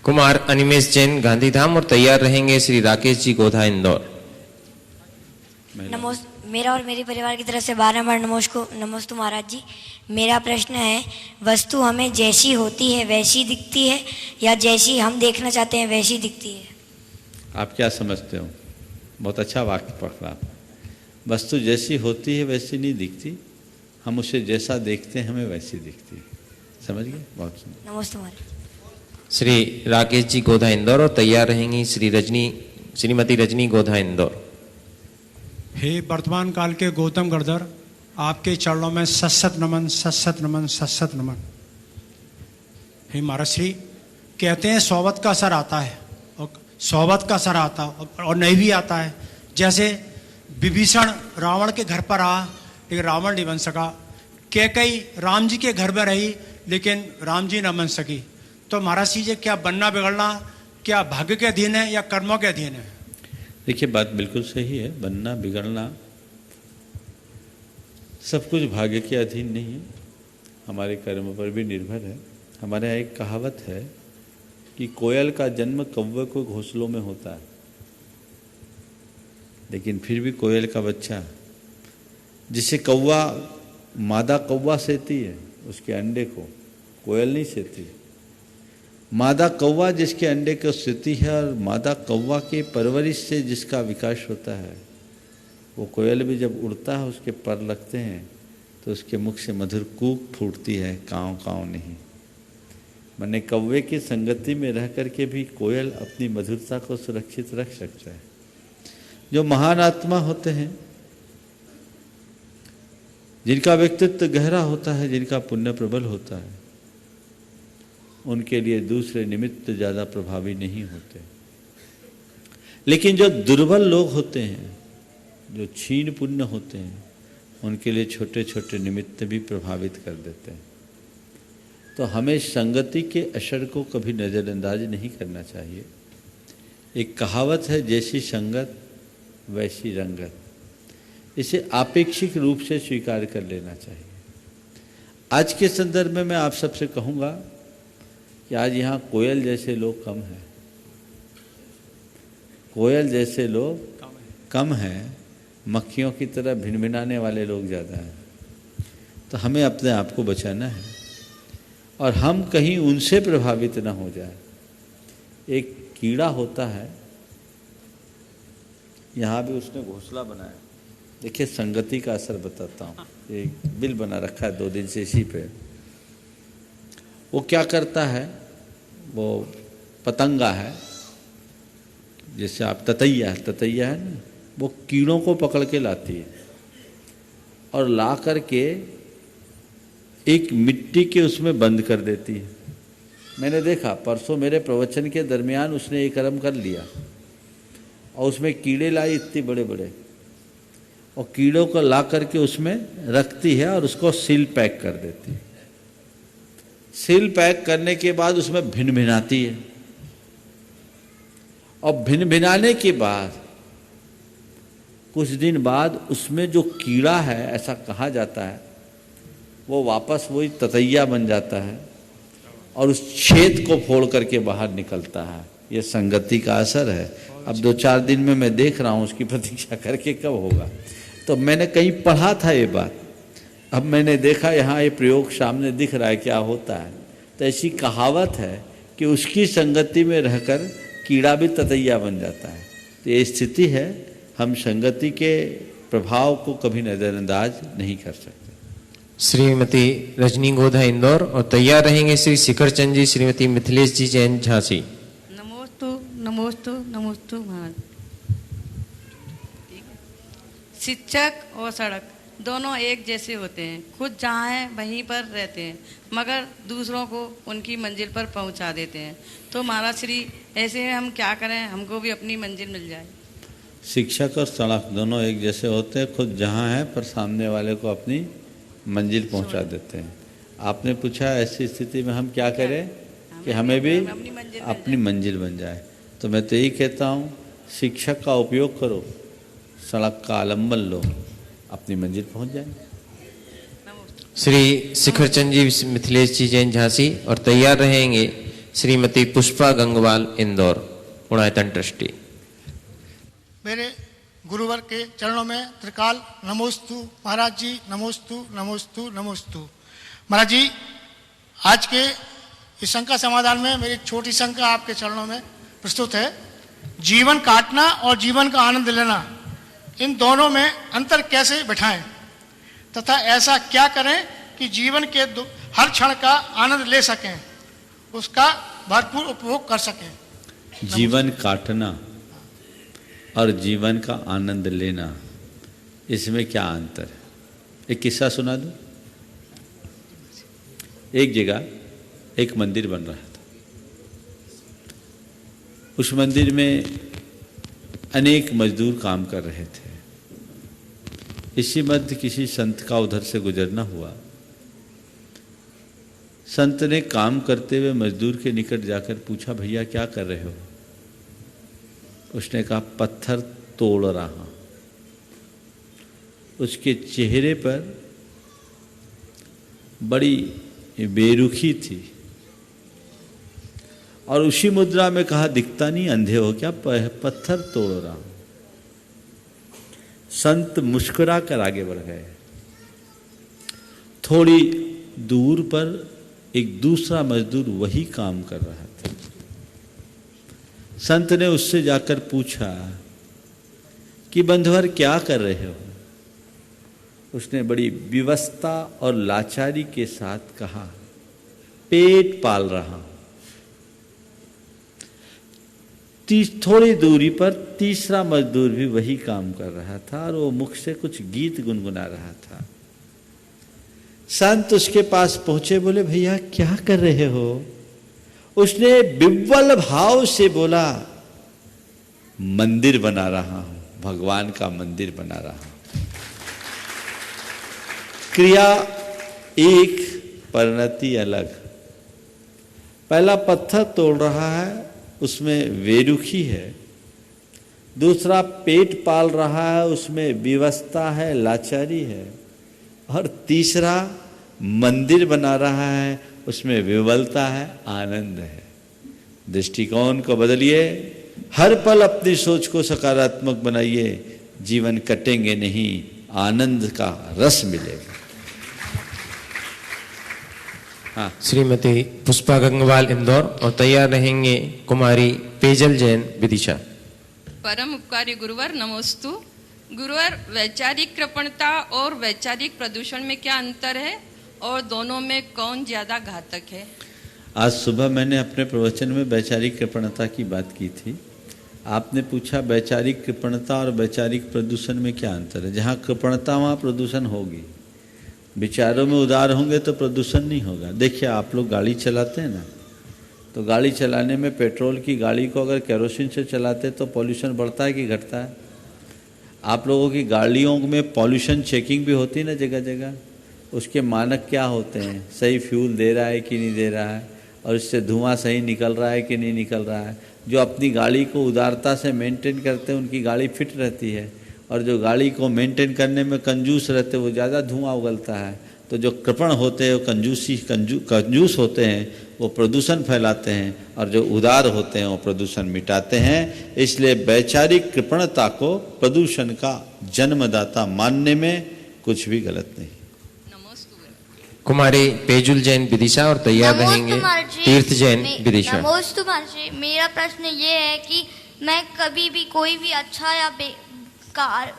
कुमार अनिमेश जैन गांधीधाम, और तैयार रहेंगे श्री राकेश जी गोधा इंदौर। मेरा और मेरे परिवार की तरफ से 12 बार नमोस्तु महाराज जी। मेरा प्रश्न है, वस्तु हमें जैसी होती है वैसी दिखती है या जैसी हम देखना चाहते हैं वैसी दिखती है? आप क्या समझते हो? बहुत अच्छा वाक्य पकड़ा। वस्तु जैसी होती है वैसी नहीं दिखती, हम उसे जैसा देखते हैं हमें वैसी दिखती है। समझ गए? बहुत सुंदर। नमस्ते महाराज। श्री राकेश जी गोधा इंदौर, और तैयार रहेंगी श्रीमती रजनी गोधा इंदौर। हे वर्तमान काल के गौतम गढ़धर, आपके चरणों में सत्सत नमन, सत्सत नमन, सत्सत नमन। हे महाराज श्री, कहते हैं सोबत का असर आता है और सोबत का असर आता और नहीं भी आता है। जैसे विभीषण रावण के घर पर आया लेकिन रावण नहीं बन सका, कैकेयी राम जी के घर में रही लेकिन राम जी न बन सकी। तो महाराज जी, क्या बनना बिगड़ना क्या भाग्य के अधीन है या कर्मों के अधीन है? देखिए, बात बिल्कुल सही है। बनना बिगड़ना सब कुछ भाग्य के अधीन नहीं है, हमारे कर्म पर भी निर्भर है। हमारे यहाँ एक कहावत है कि कोयल का जन्म कौवे को घोंसलों में होता है, लेकिन फिर भी कोयल का बच्चा जिसे कौवा मादा कौवा सेती है उसके अंडे को कोयल नहीं सेती। मादा कौवा जिसके अंडे को सेती है और मादा कौवा के परवरिश से जिसका विकास होता है, वो कोयल भी जब उड़ता है उसके पर लगते हैं तो उसके मुख से मधुर कूक फूटती है, काँव काँव नहीं। मैंने कौवे की संगति में रह करके भी कोयल अपनी मधुरता को सुरक्षित रख सकता है। जो महान आत्मा होते हैं, जिनका व्यक्तित्व गहरा होता है, जिनका पुण्य प्रबल होता है, उनके लिए दूसरे निमित्त ज़्यादा प्रभावी नहीं होते। लेकिन जो दुर्बल लोग होते हैं, जो क्षीण पुण्य होते हैं, उनके लिए छोटे छोटे निमित्त भी प्रभावित कर देते हैं। तो हमें संगति के असर को कभी नज़रअंदाज नहीं करना चाहिए। एक कहावत है, जैसी संगत वैसी रंगत। इसे आपेक्षिक रूप से स्वीकार कर लेना चाहिए। आज के संदर्भ में मैं आप सबसे कहूँगा कि आज यहाँ कोयल जैसे लोग कम हैं, कोयल जैसे लोग कम हैं, मक्खियों की तरह भिनभिनाने वाले लोग ज़्यादा हैं। तो हमें अपने आप को बचाना है और हम कहीं उनसे प्रभावित ना हो जाए। एक कीड़ा होता है, यहाँ भी उसने घोंसला बनाया। देखिए, संगति का असर बताता हूँ। एक बिल बना रखा है 2 दिन से इसी पे। वो क्या करता है, वो पतंगा है, जैसे आप ततैया है ना, वो कीड़ों को पकड़ के लाती है और ला करके एक मिट्टी के उसमें बंद कर देती है। मैंने देखा परसों मेरे प्रवचन के दरमियान उसने एक कर्म कर लिया और उसमें कीड़े लाई इतने बड़े बड़े, और कीड़ों को ला करके उसमें रखती है और उसको सील पैक कर देती है। सील पैक करने के बाद उसमें भिनभिनाती है और भिनभिनाने के बाद कुछ दिन बाद उसमें जो कीड़ा है, ऐसा कहा जाता है, वो वापस वही ततैया बन जाता है और उस छेद को फोड़ करके बाहर निकलता है। ये संगति का असर है। अब 2-4 दिन में मैं देख रहा हूँ उसकी प्रतीक्षा करके कब होगा। तो मैंने कहीं पढ़ा था ये बात, अब मैंने देखा यहाँ ये प्रयोग सामने दिख रहा है क्या होता है। तो ऐसी कहावत है कि उसकी संगति में रहकर कीड़ा भी ततैया बन जाता है। तो ये स्थिति है, हम संगति के प्रभाव को कभी नज़रअंदाज नहीं कर सकते। श्रीमती रजनी गोधा इंदौर और तैयार रहेंगे श्री शिखर चंद जी, श्रीमती मिथिलेश जी जैन झांसी। नमोस्तु नमोस्तु नमोस्तु महाराज। शिक्षक और सड़क दोनों एक जैसे होते हैं, खुद जहाँ हैं वहीं पर रहते हैं, मगर दूसरों को उनकी मंजिल पर पहुँचा देते हैं। तो महाराज श्री, ऐसे में हम क्या करें, हमको भी अपनी मंजिल मिल जाए। शिक्षक और सड़क दोनों एक जैसे होते हैं, खुद जहाँ हैं पर सामने वाले को अपनी मंजिल पहुंचा देते हैं। आपने पूछा ऐसी स्थिति में हम क्या करें कि हमें भी अपनी मंजिल बन जाए। तो मैं तो यही कहता हूँ, शिक्षक का उपयोग करो, सड़क का आलम्बन लो, अपनी मंजिल पहुंच जाए। श्री शिखर चंद जी मिथिलेश जी जैन झांसी और तैयार रहेंगे श्रीमती पुष्पा गंगवाल इंदौर, पुणायतन ट्रस्टी। मेरे गुरुवर के चरणों में त्रिकाल नमोस्तु महाराज जी, नमोस्तु नमोस्तु नमोस्तु। महाराज जी, आज के इस शंका समाधान में मेरी छोटी शंका आपके चरणों में प्रस्तुत है। जीवन काटना और जीवन का आनंद लेना, इन दोनों में अंतर कैसे बिठाएं तथा ऐसा क्या करें कि जीवन के हर क्षण का आनंद ले सकें, उसका भरपूर उपभोग कर सकें। जीवन काटना और जीवन का आनंद लेना, इसमें क्या अंतर है? एक किस्सा सुना दूं। एक जगह एक मंदिर बन रहा था। उस मंदिर में अनेक मजदूर काम कर रहे थे। इसी मध्य किसी संत का उधर से गुजरना हुआ। संत ने काम करते हुए मजदूर के निकट जाकर पूछा, भैया क्या कर रहे हो? उसने कहा, पत्थर तोड़ रहा। उसके चेहरे पर बड़ी बेरुखी थी और उसी मुद्रा में कहा, दिखता नहीं, अंधे हो क्या, पत्थर तोड़ रहा। संत मुस्कुरा कर आगे बढ़ गए। थोड़ी दूर पर एक दूसरा मजदूर वही काम कर रहा था। संत ने उससे जाकर पूछा कि बंधुवर क्या कर रहे हो? उसने बड़ी विवशता और लाचारी के साथ कहा, पेट पाल रहा। थोड़ी दूरी पर तीसरा मजदूर भी वही काम कर रहा था और वो मुख से कुछ गीत गुनगुना रहा था। संत उसके पास पहुंचे, बोले, भैया क्या कर रहे हो? उसने विव्वल भाव से बोला, मंदिर बना रहा हूं, भगवान का मंदिर बना रहा हूं। क्रिया एक, परिणति अलग। पहला पत्थर तोड़ रहा है, उसमें वेरुखी है। दूसरा पेट पाल रहा है, उसमें विवशता है, लाचारी है। और तीसरा मंदिर बना रहा है, उसमें विवलता है, आनंद है। दृष्टिकोण को बदलिए, हर पल अपनी सोच को सकारात्मक बनाइए, जीवन कटेंगे नहीं, आनंद का रस मिलेगा। हाँ। श्रीमती पुष्पा गंगवाल इंदौर और तैयार रहेंगे कुमारी पेजल जैन विदिशा। परम उपकारी गुरुवर नमोस्तु। गुरुवर, वैचारिक कृपणता और वैचारिक प्रदूषण में क्या अंतर है और दोनों में कौन ज्यादा घातक है? आज सुबह मैंने अपने प्रवचन में वैचारिक कृपणता की बात की थी। आपने पूछा वैचारिक कृपणता और वैचारिक प्रदूषण में क्या अंतर है। जहाँ कृपणता वहाँ प्रदूषण होगी। विचारों में उदार होंगे तो प्रदूषण नहीं होगा। देखिए, आप लोग गाड़ी चलाते हैं ना, तो गाड़ी चलाने में पेट्रोल की गाड़ी को अगर केरोसिन से चलाते तो पॉल्यूशन बढ़ता है कि घटता है? आप लोगों की गाड़ियों में पॉल्यूशन चेकिंग भी होती है ना जगह जगह। उसके मानक क्या होते हैं, सही फ्यूल दे रहा है कि नहीं दे रहा है, और इससे धुआं सही निकल रहा है कि नहीं निकल रहा है। जो अपनी गाड़ी को उदारता से मेंटेन करते हैं उनकी गाड़ी फिट रहती है, और जो गाड़ी को मेंटेन करने में कंजूस रहते हैं वो ज़्यादा धुआं उगलता है। तो जो कृपण होते हैं वो कंजूस होते हैं, वो प्रदूषण फैलाते हैं, और जो उदार होते हैं वो प्रदूषण मिटाते हैं। इसलिए वैचारिक कृपणता को प्रदूषण का जन्मदाता मानने में कुछ भी गलत नहीं। कुमारी पेजुल जैन विदिशा और तैयार रहेंगे तीर्थ जैन विदिशा। नमोस्तु महर्षि, मेरा प्रश्न ये है कि मैं कभी भी कोई भी अच्छा या बेकार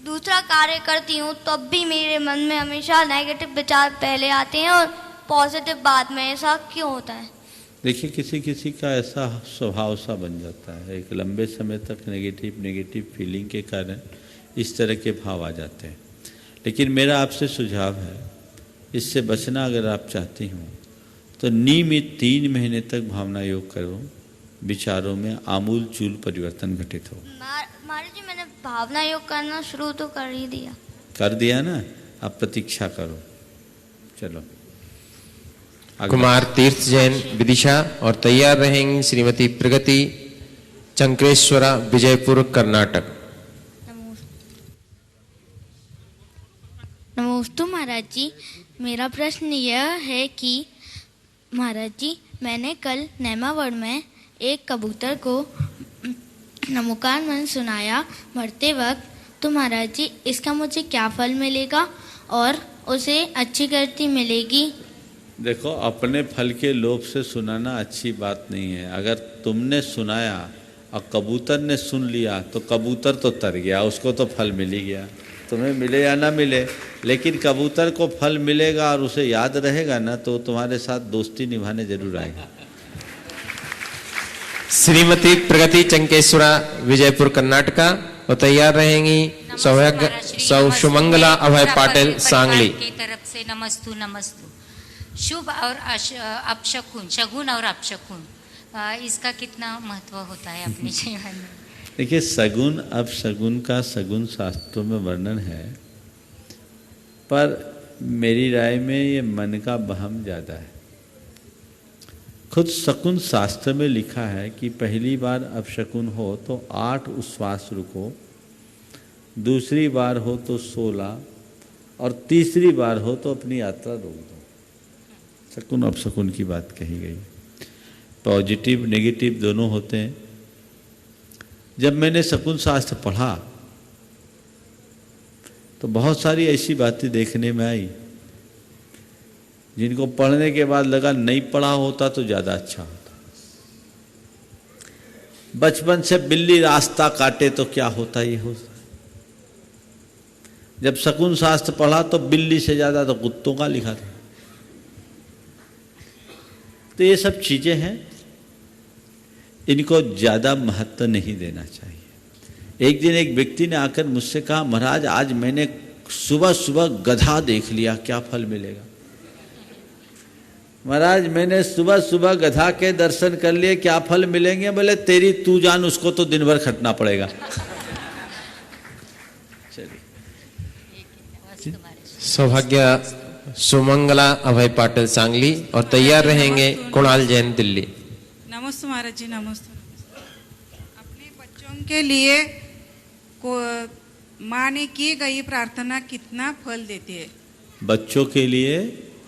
दूसरा कार्य करती हूँ तब भी मेरे मन में हमेशा नेगेटिव विचार पहले आते हैं और पॉजिटिव बाद में। ऐसा क्यों होता है? देखिए, किसी किसी का ऐसा स्वभाव सा बन जाता है, एक लंबे समय तक नेगेटिव फीलिंग के कारण इस तरह के भाव आ जाते हैं। लेकिन मेरा आपसे सुझाव है, इससे बचना अगर आप चाहती हूँ तो नियमित 3 महीने तक भावना योग करो, विचारों में आमूल चूल परिवर्तन घटित हो। महाराज जी, मैंने भावना योग करना शुरू तो कर दिया ना, अब प्रतीक्षा करो। चलो। कुमार तीर्थ जैन विदिशा और तैयार रहेंगी श्रीमती प्रगति चंक्रेश्वरा, विजयपुर, कर्नाटक। नमोस्तु महाराज जी, मेरा प्रश्न यह है कि महाराज जी, मैंने कल नेमावड़ में एक कबूतर को नमोकार मन सुनाया मरते वक्त, तो महाराज जी इसका मुझे क्या फल मिलेगा और उसे अच्छी कीर्ति मिलेगी? देखो, अपने फल के लोभ से सुनाना अच्छी बात नहीं है। अगर तुमने सुनाया और कबूतर ने सुन लिया तो कबूतर तो तर गया, उसको तो फल मिल ही गया। तुम्हें मिले या ना मिले, लेकिन कबूतर को फल मिलेगा और उसे याद रहेगा ना, तो तुम्हारे साथ दोस्ती निभाने जरूर आएगा। श्रीमती प्रगति चंकेश्वरा, विजयपुर, कर्नाटका और तैयार रहेंगी सुमंगला अभय पाटिल, सांगली। की तरफ से नमस्तु नमस्तु। शुभ और अपशकुन, शगुन और अपशकुन, इसका कितना महत्व होता है अपने जीवन में? देखिए, सगुन अपशगुन का सगुन शास्त्रों में वर्णन है, पर मेरी राय में ये मन का वहम ज़्यादा है। खुद शकुन शास्त्र में लिखा है कि पहली बार अपशकुन हो तो 8 उच्छ्वास रुको, दूसरी बार हो तो 16 और तीसरी बार हो तो अपनी यात्रा रोक दो। शकुन अपशकुन की बात कही गई। पॉजिटिव नेगेटिव दोनों होते हैं। जब मैंने शकुन शास्त्र पढ़ा तो बहुत सारी ऐसी बातें देखने में आई जिनको पढ़ने के बाद लगा नहीं पढ़ा होता तो ज़्यादा अच्छा होता। बचपन से बिल्ली रास्ता काटे तो क्या होता, ये होता। जब शकुन शास्त्र पढ़ा तो बिल्ली से ज़्यादा तो कुत्तों का लिखा था। तो ये सब चीज़ें हैं, इनको ज़्यादा महत्व नहीं देना चाहिए। एक दिन एक व्यक्ति ने आकर मुझसे कहा, महाराज आज मैंने सुबह सुबह गधा देख लिया, क्या फल मिलेगा? महाराज मैंने सुबह सुबह गधा के दर्शन कर लिए, क्या फल मिलेंगे? बोले तेरी तू जान, उसको तो दिन भर खटना पड़ेगा। सौभाग्य सुमंगला अभय पाटिल, सांगली और तैयार रहेंगे कुणाल जैन, दिल्ली। नमस्ते महाराज जी, नमस्ते। अपने बच्चों के लिए माँ ने की गई प्रार्थना कितना फल देती है? बच्चों के लिए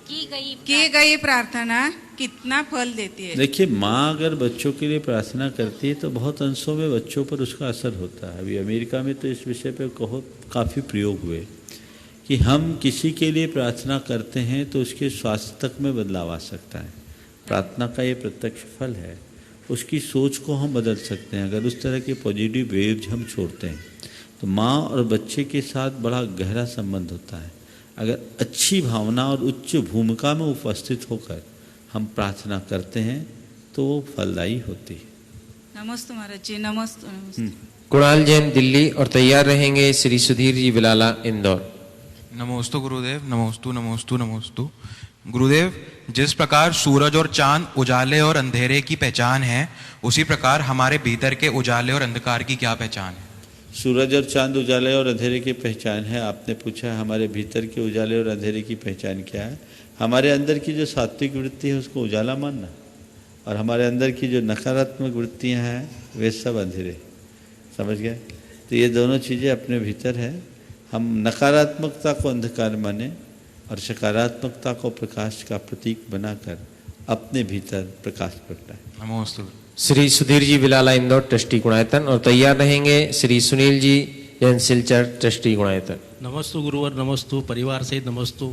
की गई प्रार्थना कितना फल देती है? देखिए, माँ अगर बच्चों के लिए प्रार्थना करती है तो बहुत अंशों में बच्चों पर उसका असर होता है। अभी अमेरिका में तो इस विषय पर काफ़ी प्रयोग हुए कि हम किसी के लिए प्रार्थना करते हैं तो उसके स्वास्थ्य तक में बदलाव आ सकता है। प्रार्थना का ये प्रत्यक्ष फल है। उसकी सोच को हम बदल सकते हैं अगर उस तरह के पॉजिटिव वेव्स हम छोड़ते हैं। तो माँ और बच्चे के साथ बड़ा गहरा संबंध होता है। अगर अच्छी भावना और उच्च भूमिका में उपस्थित होकर हम प्रार्थना करते हैं तो वो फलदायी होती है। नमस्ते महाराज जी, नमस्ते। कुणाल जैन, दिल्ली और तैयार रहेंगे श्री सुधीर जी विलाला, इंदौर। नमोस्तु गुरुदेव, नमोस्तु नमोस्तु नमोस्तु। गुरुदेव, जिस प्रकार सूरज और चांद उजाले और अंधेरे की पहचान है, उसी प्रकार हमारे भीतर के उजाले और अंधकार की क्या पहचान है? सूरज और चांद उजाले और अंधेरे की पहचान है। आपने पूछा हमारे भीतर के उजाले और अंधेरे की पहचान क्या है। हमारे अंदर की जो सात्विक वृत्ति है उसको उजाला मानना, और हमारे अंदर की जो नकारात्मक वृत्तियाँ हैं वे सब अंधेरे। समझ गए? तो ये दोनों चीज़ें अपने भीतर है। हम नकारात्मकता को अंधकार माने और सकारात्मकता को प्रकाश का प्रतीक बनाकर अपने भीतर प्रकाश प्रगटाएं। नमोस्तु। श्री सुधीर जी विलाला, इंदौर, ट्रस्टी गुणायतन और तैयार रहेंगे श्री सुनील जी जैन सिलचर ट्रस्टी गुणायतन। नमस्तु गुरुवर, नमस्तु परिवार सहित, नमस्तु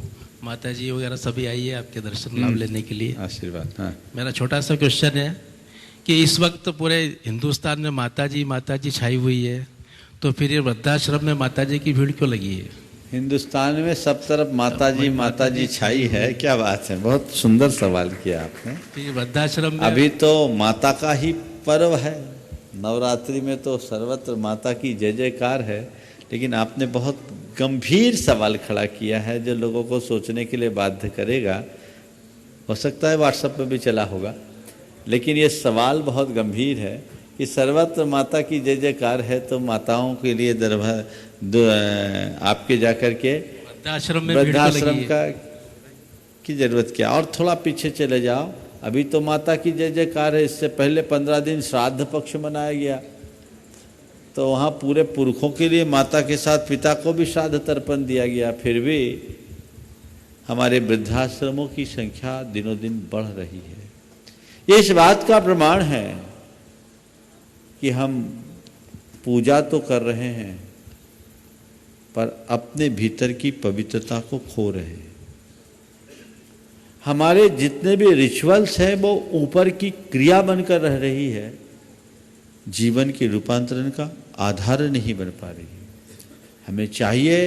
माता जी वगैरह सभी आई है आपके दर्शन लाभ लेने के लिए। आशीर्वाद। हाँ। मेरा छोटा सा क्वेश्चन है कि इस वक्त पूरे हिंदुस्तान में माता जी छाई हुई है, तो फिर ये वृद्धाश्रम में माता जी की भीड़ क्यों लगी है? हिंदुस्तान में सब तरफ माता जी छाई है, क्या बात है, बहुत सुंदर सवाल किया आपने। वृद्धाश्रम में अभी तो माता का ही पर्व है, नवरात्रि में तो सर्वत्र माता की जय जयकार है, लेकिन आपने बहुत गंभीर सवाल खड़ा किया है जो लोगों को सोचने के लिए बाध्य करेगा। हो सकता है व्हाट्सएप पे भी चला होगा, लेकिन ये सवाल बहुत गंभीर है कि सर्वत्र माता की जय जयकार है, तो माताओं के लिए आपके जाकर के वृद्धाश्रम का की जरूरत क्या। और थोड़ा पीछे चले जाओ, अभी तो माता की जय जयकार है, इससे पहले 15 दिन श्राद्ध पक्ष मनाया गया, तो वहाँ पूरे पुरखों के लिए माता के साथ पिता को भी श्राद्ध तर्पण दिया गया। फिर भी हमारे वृद्धाश्रमों की संख्या दिनों दिन बढ़ रही है। ये इस बात का प्रमाण है कि हम पूजा तो कर रहे हैं पर अपने भीतर की पवित्रता को खो रहे हैं। हमारे जितने भी रिचुअल्स हैं वो ऊपर की क्रिया बनकर रह रही है, जीवन के रूपांतरण का आधार नहीं बन पा रही। हमें चाहिए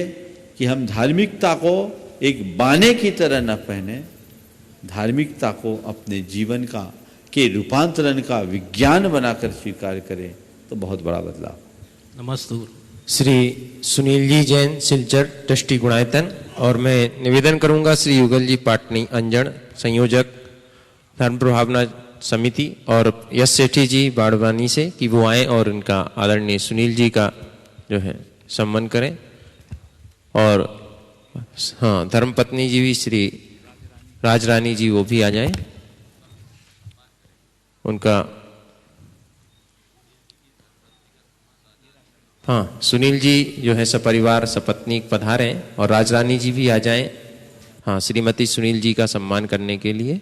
कि हम धार्मिकता को एक बाने की तरह न पहने, धार्मिकता को अपने जीवन का के रूपांतरण का विज्ञान बनाकर स्वीकार करें, तो बहुत बड़ा बदलाव। नमस्ते। श्री सुनील जी जैन सिलचर ट्रस्टी गुणायतन। और मैं निवेदन करूंगा श्री युगल जी पाटनी अंजन संयोजक धर्म प्रभावना समिति और यश सेठी जी बाड़वानी से कि वो आए और इनका आदरणीय सुनील जी का जो है सम्मान करें। और हाँ, धर्मपत्नी जी भी श्री राजरानी जी वो भी आ जाएं, उनका हाँ सुनील जी जो है सपरिवार सपत्नी पधारे और राजरानी जी भी आ जाएं, हाँ श्रीमती सुनील जी का सम्मान करने के लिए।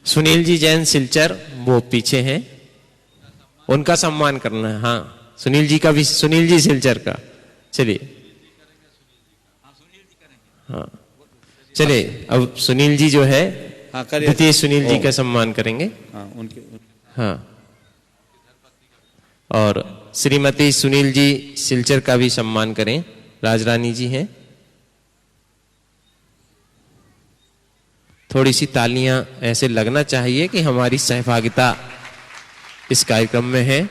सुनील जी जैन सिलचर वो पीछे हैं, उनका सम्मान करना है। हाँ सुनील जी का भी, सुनील जी सिलचर का। चलिए हाँ चलिए, अब सुनील जी जो है द्वितीय सुनील जी का सम्मान करेंगे। हाँ और श्रीमती सुनील जी सिलचर का भी सम्मान करें, राजरानी जी हैं। थोड़ी सी तालियां ऐसे लगना चाहिए कि हमारी सहभागिता इस कार्यक्रम में है।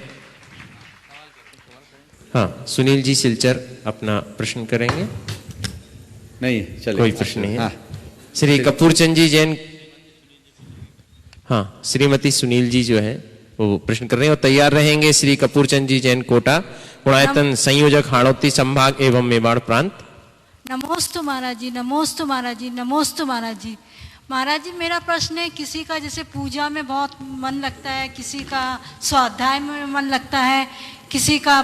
हाँ सुनील जी सिलचर अपना प्रश्न करेंगे। नहीं चले, कोई प्रश्न नहीं है। हाँ। श्री कपूरचंद जी जैन, हाँ श्रीमती सुनील जी जो है वो प्रश्न कर रहे हैं और तैयार रहेंगे श्री कपूरचंद जी जैन कोटा गुणायतन संयोजक हाड़ौती संभाग एवं मेवाड़ प्रांत। नमोस्तु महाराज जी, नमोस्तु महाराज जी, नमोस्तु महाराज जी। महाराज जी मेरा प्रश्न है, किसी का जैसे पूजा में बहुत मन लगता है, किसी का स्वाध्याय में मन लगता है, किसी का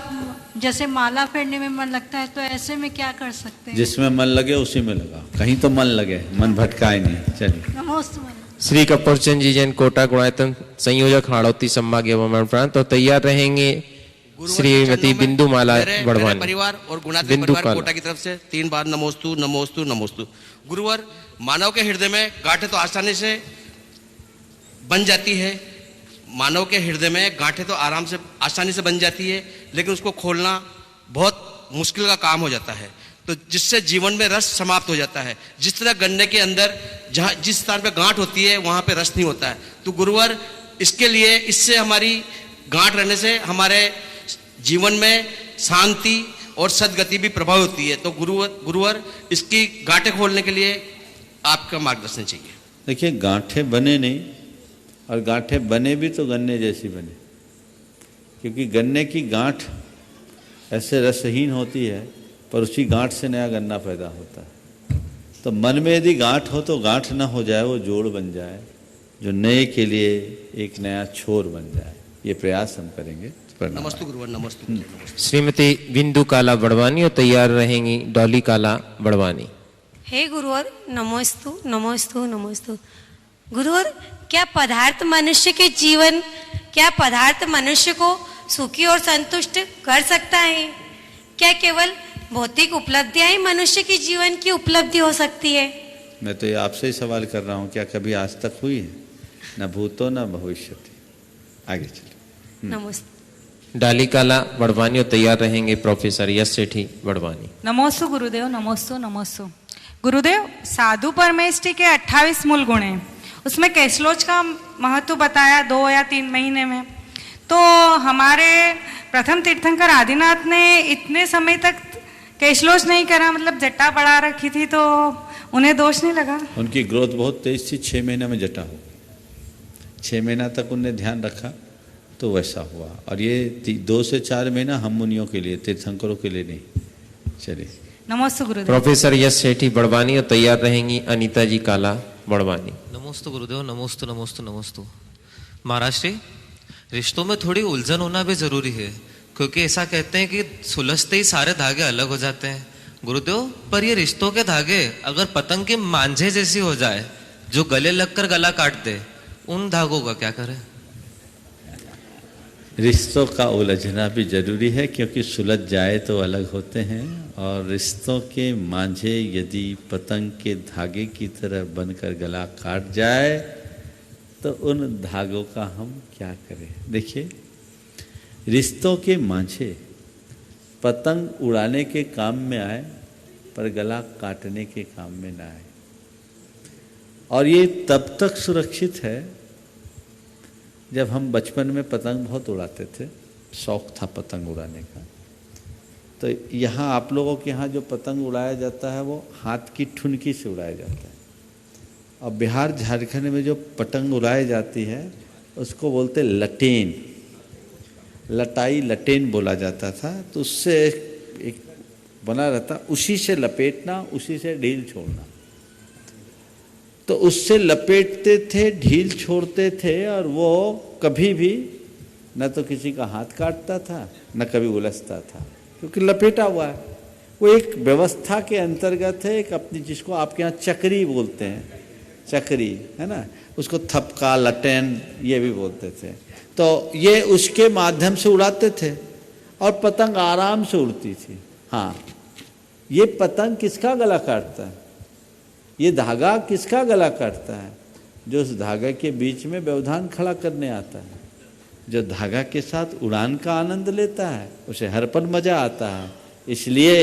जैसे माला फेरने में मन लगता है, तो ऐसे में क्या कर सकते हैं? जिसमें मन लगे उसी में लगा, कहीं तो मन लगे, मन भटकाए नहीं। चलिए। नमोस्तु श्री कपूरचंद जी जैन कोटा गुणायतन संयोजक हाड़ौती संभाग एवं प्रांत और तैयार रहेंगे श्रीमती बिंदु माला बड़वानी। परिवार और गुणात्मक परिवार कोटा की तरफ से 3 बार नमोस्तु नमोस्तु नमोस्तु। गुरुवर, मानव के हृदय में गांठें तो आसानी से बन जाती है, मानव के हृदय में गांठें तो आराम से आसानी से बन जाती है, लेकिन उसको खोलना बहुत मुश्किल का काम हो जाता है, तो जिससे जीवन में रस समाप्त हो जाता है। जिस तरह गन्ने के अंदर जहाँ जिस स्थान पे गांठ होती है वहाँ पे रस नहीं होता है, तो गुरुवर इसके लिए, इससे हमारी गांठ रहने से हमारे जीवन में शांति और सद्गति भी प्रभावित होती है। तो गुरुवर इसकी गांठें खोलने के लिए आपका मार्गदर्शन चाहिए। देखिए, गांठें बने नहीं, और गांठें बने भी तो गन्ने जैसी बने, क्योंकि गन्ने की गांठ ऐसे रसहीन होती है, पर उसी गांठ से नया गन्ना पैदा होता है। तो मन में यदि गांठ हो तो गांठ ना हो जाए, वो जोड़ बन जाए, जो नए के लिए एक नया छोर बन जाए। ये प्रयास हम करेंगे। नमस्ते गुरुवर, नमस्ते। श्रीमती बिंदु काला बड़वानी और तैयार रहेंगी डॉली काला बड़वानी। हे गुरुवर, नमोस्तु नमोस्तु नमोस्तु। गुरुवर, क्या पदार्थ मनुष्य को सुखी और संतुष्ट कर सकता है? क्या केवल भौतिक उपलब्धियां ही मनुष्य के जीवन की उपलब्धि हो सकती है? मैं तो ये आपसे ही सवाल कर रहा हूँ, क्या कभी आज तक हुई है? न भूतो न भविष्यति। आगे चलो। नमस्ते। डाली काला बड़वानी और तैयार रहेंगे प्रोफेसर यश सेठी बड़वानी। नमोस्तु गुरुदेव, नमोस्तु नमोस्तु। गुरुदेव, साधु परमेष्टि के 28 मूल गुण हैं, उसमें कैसलोच का महत्व बताया 2 या 3 महीने में। तो हमारे प्रथम तीर्थंकर आदिनाथ ने इतने समय तक कैसलोच नहीं करा, मतलब जट्टा बढ़ा रखी थी, तो उन्हें दोष नहीं लगा? उनकी ग्रोथ बहुत तेज थी, 6 महीने में जटा हो, 6 महीना तक उनने ध्यान रखा तो वैसा हुआ। और ये 2 से 4 महीना हम मुनियों के लिए, तीर्थंकरों के लिए नहीं। चलिए। नमस्ते गुरुदेव। प्रोफेसर यश सेठी बड़वानी और तैयार रहेंगी अनीता जी काला बड़वानी। नमोस्तु गुरुदेव, नमोस्तु नमोस्तु नमोस्तु। महाराज श्री, रिश्तों में थोड़ी उलझन होना भी जरूरी है, क्योंकि ऐसा कहते हैं कि सुलझते ही सारे धागे अलग हो जाते हैं। गुरुदेव, पर ये रिश्तों के धागे अगर पतंग के मांझे जैसी हो जाए जो गले लगकर गला काट दे, उन धागों का क्या करें? रिश्तों का उलझना भी जरूरी है, क्योंकि सुलझ जाए तो अलग होते हैं, और रिश्तों के मांझे यदि पतंग के धागे की तरह बनकर गला काट जाए तो उन धागों का हम क्या करें? देखिए, रिश्तों के मांझे पतंग उड़ाने के काम में आए पर गला काटने के काम में ना आए। और ये तब तक सुरक्षित है जब हम बचपन में पतंग बहुत उड़ाते थे, शौक था पतंग उड़ाने का। तो यहाँ आप लोगों के यहाँ जो पतंग उड़ाया जाता है वो हाथ की ठुनकी से उड़ाया जाता है, और बिहार झारखंड में जो पतंग उड़ाई जाती है उसको बोलते लटेन, लटाई लटेन बोला जाता था। तो उससे एक बना रहता, उसी से लपेटना, उसी से ढील छोड़ना। तो उससे लपेटते थे, ढील छोड़ते थे, और वो कभी भी न तो किसी का हाथ काटता था न कभी उलझता था, क्योंकि लपेटा हुआ है। वो एक व्यवस्था के अंतर्गत है, एक अपनी, जिसको आपके यहाँ चक्री बोलते हैं, चक्री है ना, उसको थपका लटेन ये भी बोलते थे। तो ये उसके माध्यम से उड़ाते थे और पतंग आराम से उड़ती थी। हाँ, ये पतंग किसका गला काटता है? ये धागा किसका गला काटता है? जो उस धागा के बीच में व्यवधान खड़ा करने आता है, जो धागा के साथ उड़ान का आनंद लेता है, उसे हर पल मजा आता है। इसलिए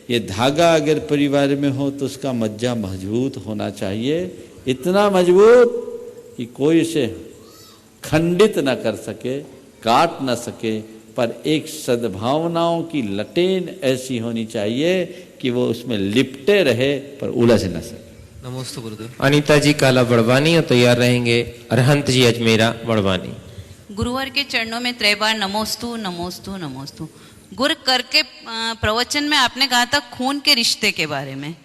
ये धागा अगर परिवार में हो तो उसका मज्जा मजबूत होना चाहिए, इतना मजबूत कि कोई इसे खंडित न कर सके, काट न सके, पर एक सद्भावनाओं की लटेन ऐसी होनी चाहिए कि वो उसमें लिपटे रहे पर उलझ न सके। नमस्ते गुरुदेव। अनीता जी काला बड़वानी और तैयार रहेंगे अरहंत जी अजमेरा बड़वानी। गुरुवर के चरणों में 3 बार नमोस्तु नमोस्तु नमोस्तु। गुरु कर के प्रवचन में आपने कहा था खून के रिश्ते के बारे में,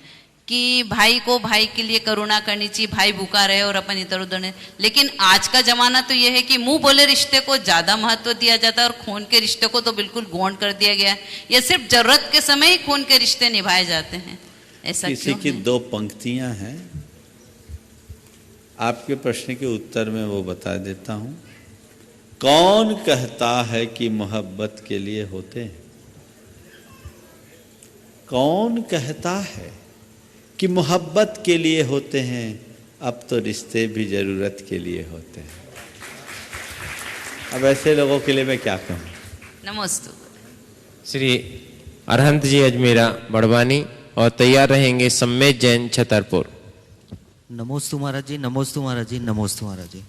कि भाई को भाई के लिए करुणा करनी चाहिए, भाई भूखा रहे और अपन इधर उधर नहीं। लेकिन आज का जमाना तो ये है कि मुंह बोले रिश्ते को ज्यादा महत्व दिया जाता है और खून के रिश्ते को तो बिल्कुल गौण कर दिया गया है। ये सिर्फ जरूरत के समय ही खून के रिश्ते निभाए जाते हैं, ऐसा किसी की 2 पंक्तियां हैं, आपके प्रश्न के उत्तर में वो बता देता हूं। कौन कहता है कि मोहब्बत के लिए होते हैं? कौन कहता है कि मोहब्बत के लिए होते हैं? अब तो रिश्ते भी जरूरत के लिए होते हैं। अब ऐसे लोगों के लिए मैं क्या कहूँ? नमस्ते। श्री अरहंत जी अजमेरा बड़वानी और तैयार रहेंगे सम्मेत जैन छतरपुर। नमोस्तु महाराज जी, नमोस्तु महाराज जी, नमोस्तु महाराज जी।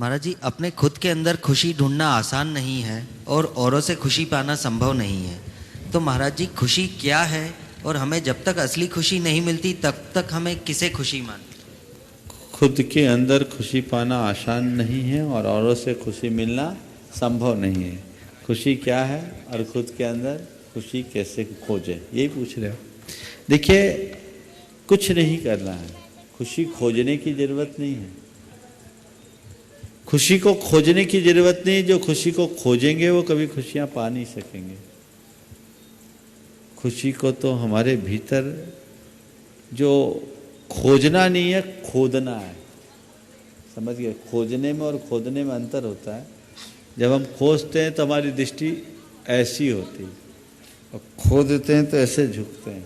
महाराज जी, अपने खुद के अंदर खुशी ढूंढना आसान नहीं है और औरों से खुशी पाना संभव नहीं है। तो महाराज जी, खुशी क्या है और हमें जब तक असली खुशी नहीं मिलती तब तक हमें किसे खुशी माननी? खुद के अंदर खुशी पाना आसान नहीं है और औरों से खुशी मिलना संभव नहीं है। खुशी क्या है और खुद के अंदर खुशी कैसे खोजें, यही पूछ रहे हो। देखिए, कुछ नहीं करना है, खुशी खोजने की जरूरत नहीं है। खुशी को खोजने की जरूरत नहीं, जो खुशी को खोजेंगे वो कभी खुशियां पा नहीं सकेंगे। खुशी को तो हमारे भीतर जो खोजना नहीं है, खोदना है। समझ गए? खोजने में और खोदने में अंतर होता है। जब हम खोजते हैं तो हमारी दृष्टि ऐसी होती है और खोदते हैं तो ऐसे झुकते हैं।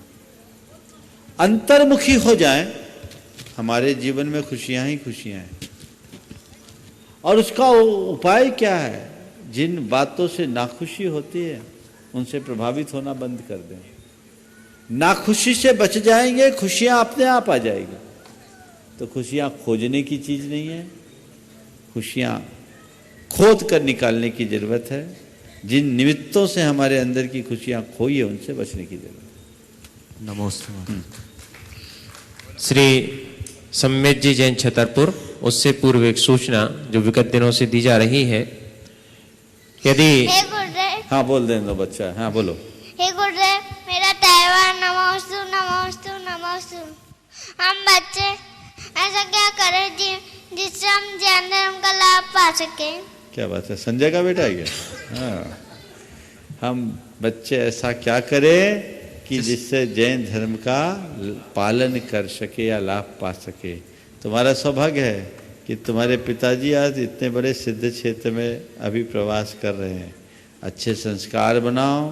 अंतर्मुखी हो जाएं, हमारे जीवन में खुशियां ही खुशियां हैं। और उसका उपाय क्या है? जिन बातों से नाखुशी होती है उनसे प्रभावित होना बंद कर दें। नाखुशी से बच जाएंगे, खुशियां अपने आप आ जाएगी। तो खुशियां खोजने की चीज नहीं है, खुशियां खोद कर निकालने की जरूरत है। जिन निमित्तों से हमारे अंदर की खुशियां खोई है उनसे बचने की जरूरत है। नमस्ते। श्री सम्मेद जी जैन छतरपुर, उससे पूर्व एक सूचना जो विगत दिनों से दी जा रही है, यदि हाँ बोल दें दो बच्चा, हाँ बोलो। हे गुरुदेव, मेरा त्यौहार नमोस्तु नमोस्तु नमोस्तु। हम बच्चे ऐसा क्या करें जिससे हम जैन धर्म का लाभ पा सके? क्या बात है, संजय का बेटा है क्या? हाँ, हम बच्चे ऐसा क्या करें कि जिससे जैन धर्म का पालन कर सके या लाभ पा सके। तुम्हारा सौभाग्य है कि तुम्हारे पिताजी आज इतने बड़े सिद्ध क्षेत्र में अभी प्रवास कर रहे हैं। अच्छे संस्कार बनाओ,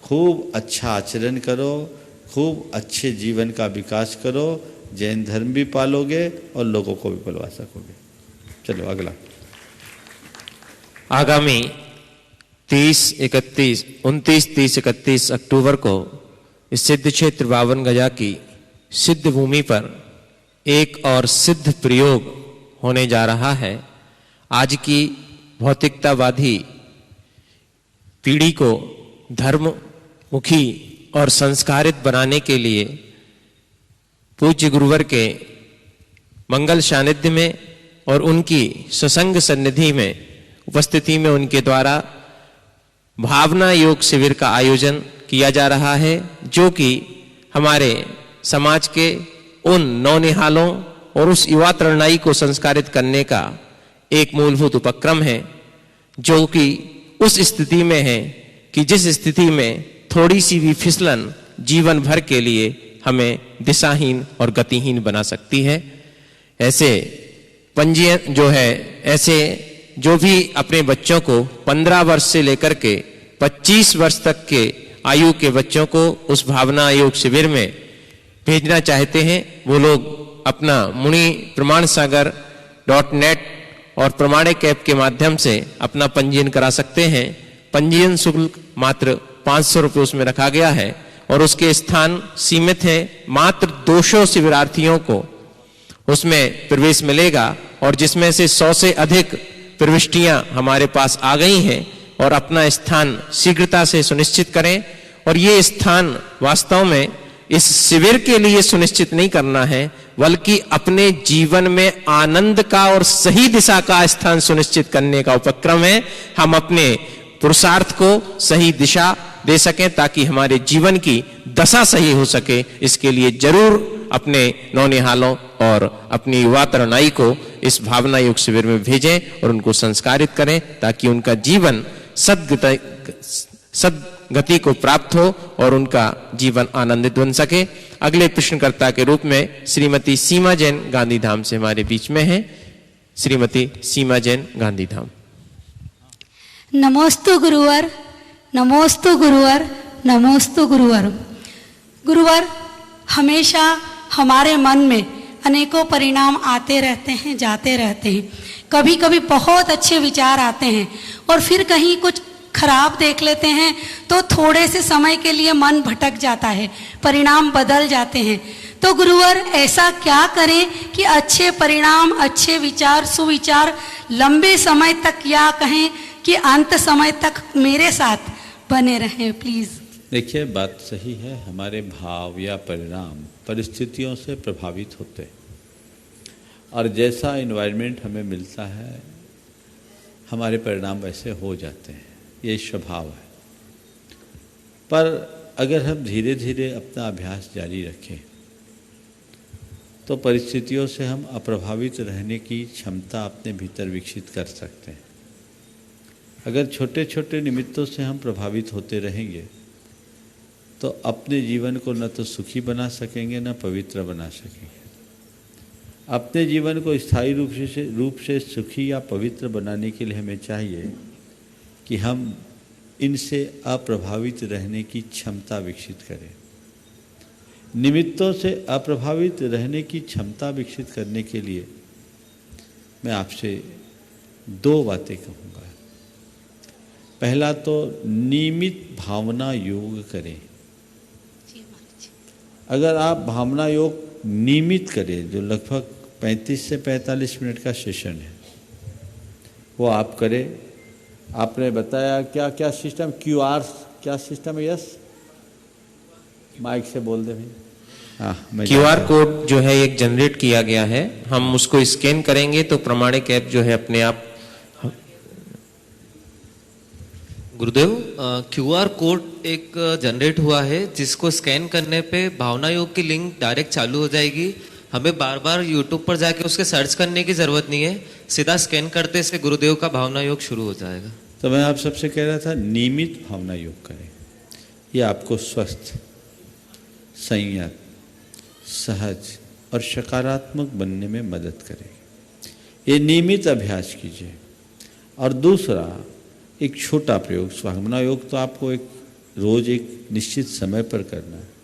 खूब अच्छा आचरण करो, खूब अच्छे जीवन का विकास करो, जैन धर्म भी पालोगे और लोगों को भी पलवा सकोगे। चलो अगला। आगामी 29-30 अक्टूबर को इस सिद्ध क्षेत्र 52 गजा की सिद्ध भूमि पर एक और सिद्ध प्रयोग होने जा रहा है। आज की भौतिकतावादी पीढ़ी को धर्ममुखी और संस्कारित बनाने के लिए पूज्य गुरुवर के मंगल सानिध्य में और उनकी सत्संग सन्निधि में उपस्थिति में उनके द्वारा भावना योग शिविर का आयोजन किया जा रहा है, जो कि हमारे समाज के उन नौनिहालों और उस युवा तरुणाई को संस्कारित करने का एक मूलभूत उपक्रम है, जो कि उस स्थिति में है कि जिस स्थिति में थोड़ी सी भी फिसलन जीवन भर के लिए हमें दिशाहीन और गतिहीन बना सकती है। ऐसे पंजीयन जो है, ऐसे जो भी अपने बच्चों को 15 वर्ष से लेकर के 25 वर्ष तक के आयु के बच्चों को उस भावना योग शिविर में भेजना चाहते हैं, वो लोग अपना मुनि प्रमाण सागर .net और प्रमाणिक ऐप के माध्यम से अपना पंजीयन करा सकते हैं। पंजीयन शुल्क मात्र 500 रुपये उसमें रखा गया है और उसके स्थान सीमित हैं। मात्र 200 शिविरार्थियों को उसमें प्रवेश मिलेगा और जिसमें से 100 से अधिक प्रविष्टियां हमारे पास आ गई हैं और अपना स्थान शीघ्रता से सुनिश्चित करें। और ये स्थान वास्तव में इस शिविर के लिए सुनिश्चित नहीं करना है, बल्कि अपने जीवन में आनंद का और सही दिशा का स्थान सुनिश्चित करने का उपक्रम है। हम अपने पुरुषार्थ को सही दिशा दे सकें ताकि हमारे जीवन की दशा सही हो सके। इसके लिए जरूर अपने नौनिहालों और अपनी युवा तरुणाई को इस भावना योग शिविर में भेजें और उनको संस्कारित करें ताकि उनका जीवन सद्गति को प्राप्त हो और उनका जीवन आनंदित बन सके। अगले प्रश्नकर्ता के रूप में श्रीमती सीमा जैन गांधीधाम से हमारे बीच में है। श्रीमती सीमा जैन गांधीधाम। नमोस्तु गुरुवर, नमोस्तु गुरुवर, नमोस्तु गुरुवर। गुरुवर, हमेशा हमारे मन में अनेकों परिणाम आते रहते हैं, जाते रहते हैं। कभी कभी बहुत अच्छे विचार आते हैं और फिर कहीं कुछ खराब देख लेते हैं तो थोड़े से समय के लिए मन भटक जाता है, परिणाम बदल जाते हैं। तो गुरुवर, ऐसा क्या करें कि अच्छे परिणाम, अच्छे विचार, सुविचार लंबे समय तक या कहें कि अंत समय तक मेरे साथ बने रहें, प्लीज। देखिए, बात सही है। हमारे भाव या परिणाम परिस्थितियों से प्रभावित होते हैं और जैसा एनवायरनमेंट हमें मिलता है हमारे परिणाम वैसे हो जाते हैं, ये स्वभाव है। पर अगर हम धीरे धीरे अपना अभ्यास जारी रखें तो परिस्थितियों से हम अप्रभावित रहने की क्षमता अपने भीतर विकसित कर सकते हैं। अगर छोटे छोटे निमित्तों से हम प्रभावित होते रहेंगे तो अपने जीवन को न तो सुखी बना सकेंगे न पवित्र बना सकेंगे। अपने जीवन को स्थायी रूप से सुखी या पवित्र बनाने के लिए हमें चाहिए कि हम इनसे अप्रभावित रहने की क्षमता विकसित करें। निमित्तों से अप्रभावित रहने की क्षमता विकसित करने के लिए मैं आपसे 2 बातें कहूँगा। पहला तो नियमित भावना योग करें। अगर आप भावना योग नियमित करें, जो लगभग 35 से 45 मिनट का सेशन है, वो आप करें। आपने बताया क्या क्या सिस्टम, QR क्या सिस्टम है? यस, माइक से बोल दे भाई। QR कोड जो है एक जनरेट किया गया है, हम उसको स्कैन करेंगे तो प्रमाणिक ऐप जो है अपने आप। गुरुदेव, QR कोड एक जनरेट हुआ है जिसको स्कैन करने पे भावना योग की लिंक डायरेक्ट चालू हो जाएगी। हमें बार बार यूट्यूब पर जाके उसके सर्च करने की जरूरत नहीं है, सीधा स्कैन करते से गुरुदेव का भावना योग शुरू हो जाएगा। तो मैं आप सबसे कह रहा था नियमित भावना योग करें। ये आपको स्वस्थ, संयत, सहज और सकारात्मक बनने में मदद करेगी। ये नियमित अभ्यास कीजिए। और दूसरा, एक छोटा प्रयोग, भावना योग तो आपको एक रोज एक निश्चित समय पर करना है।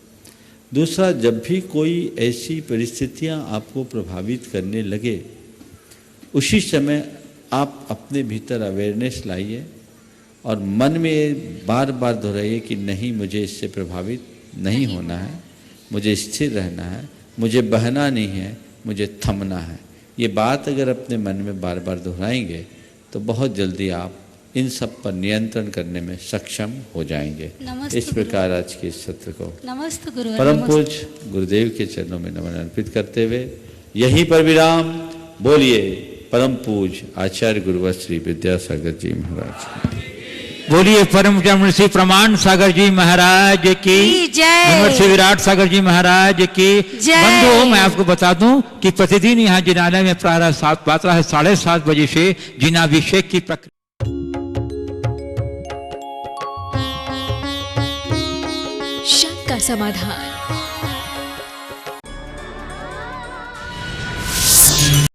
दूसरा, जब भी कोई ऐसी परिस्थितियां आपको प्रभावित करने लगे, उसी समय आप अपने भीतर अवेयरनेस लाइए और मन में बार बार दोहराइए कि नहीं, मुझे इससे प्रभावित नहीं होना है, मुझे स्थिर रहना है, मुझे बहना नहीं है, मुझे थमना है। ये बात अगर अपने मन में बार बार दोहराएंगे तो बहुत जल्दी आप इन सब पर नियंत्रण करने में सक्षम हो जाएंगे। इस प्रकार आज के इस सत्र को परम पूज्य गुरुदेव के चरणों में नमन अर्पित करते हुए यहीं पर विराम। बोलिए परम पूज्य आचार्य गुरुवर श्री विद्यासागर जी महाराज। बोलिए परम ब्रह्म श्री प्रमाण सागर जी महाराज की जय। श्री विराट सागर जी महाराज की बंधुओं, मैं आपको बता दूं कि प्रतिदिन यहाँ जिनालय में प्रातः 7:30 बजे से जिनाभिषेक की प्रक्रिया। शक का समाधान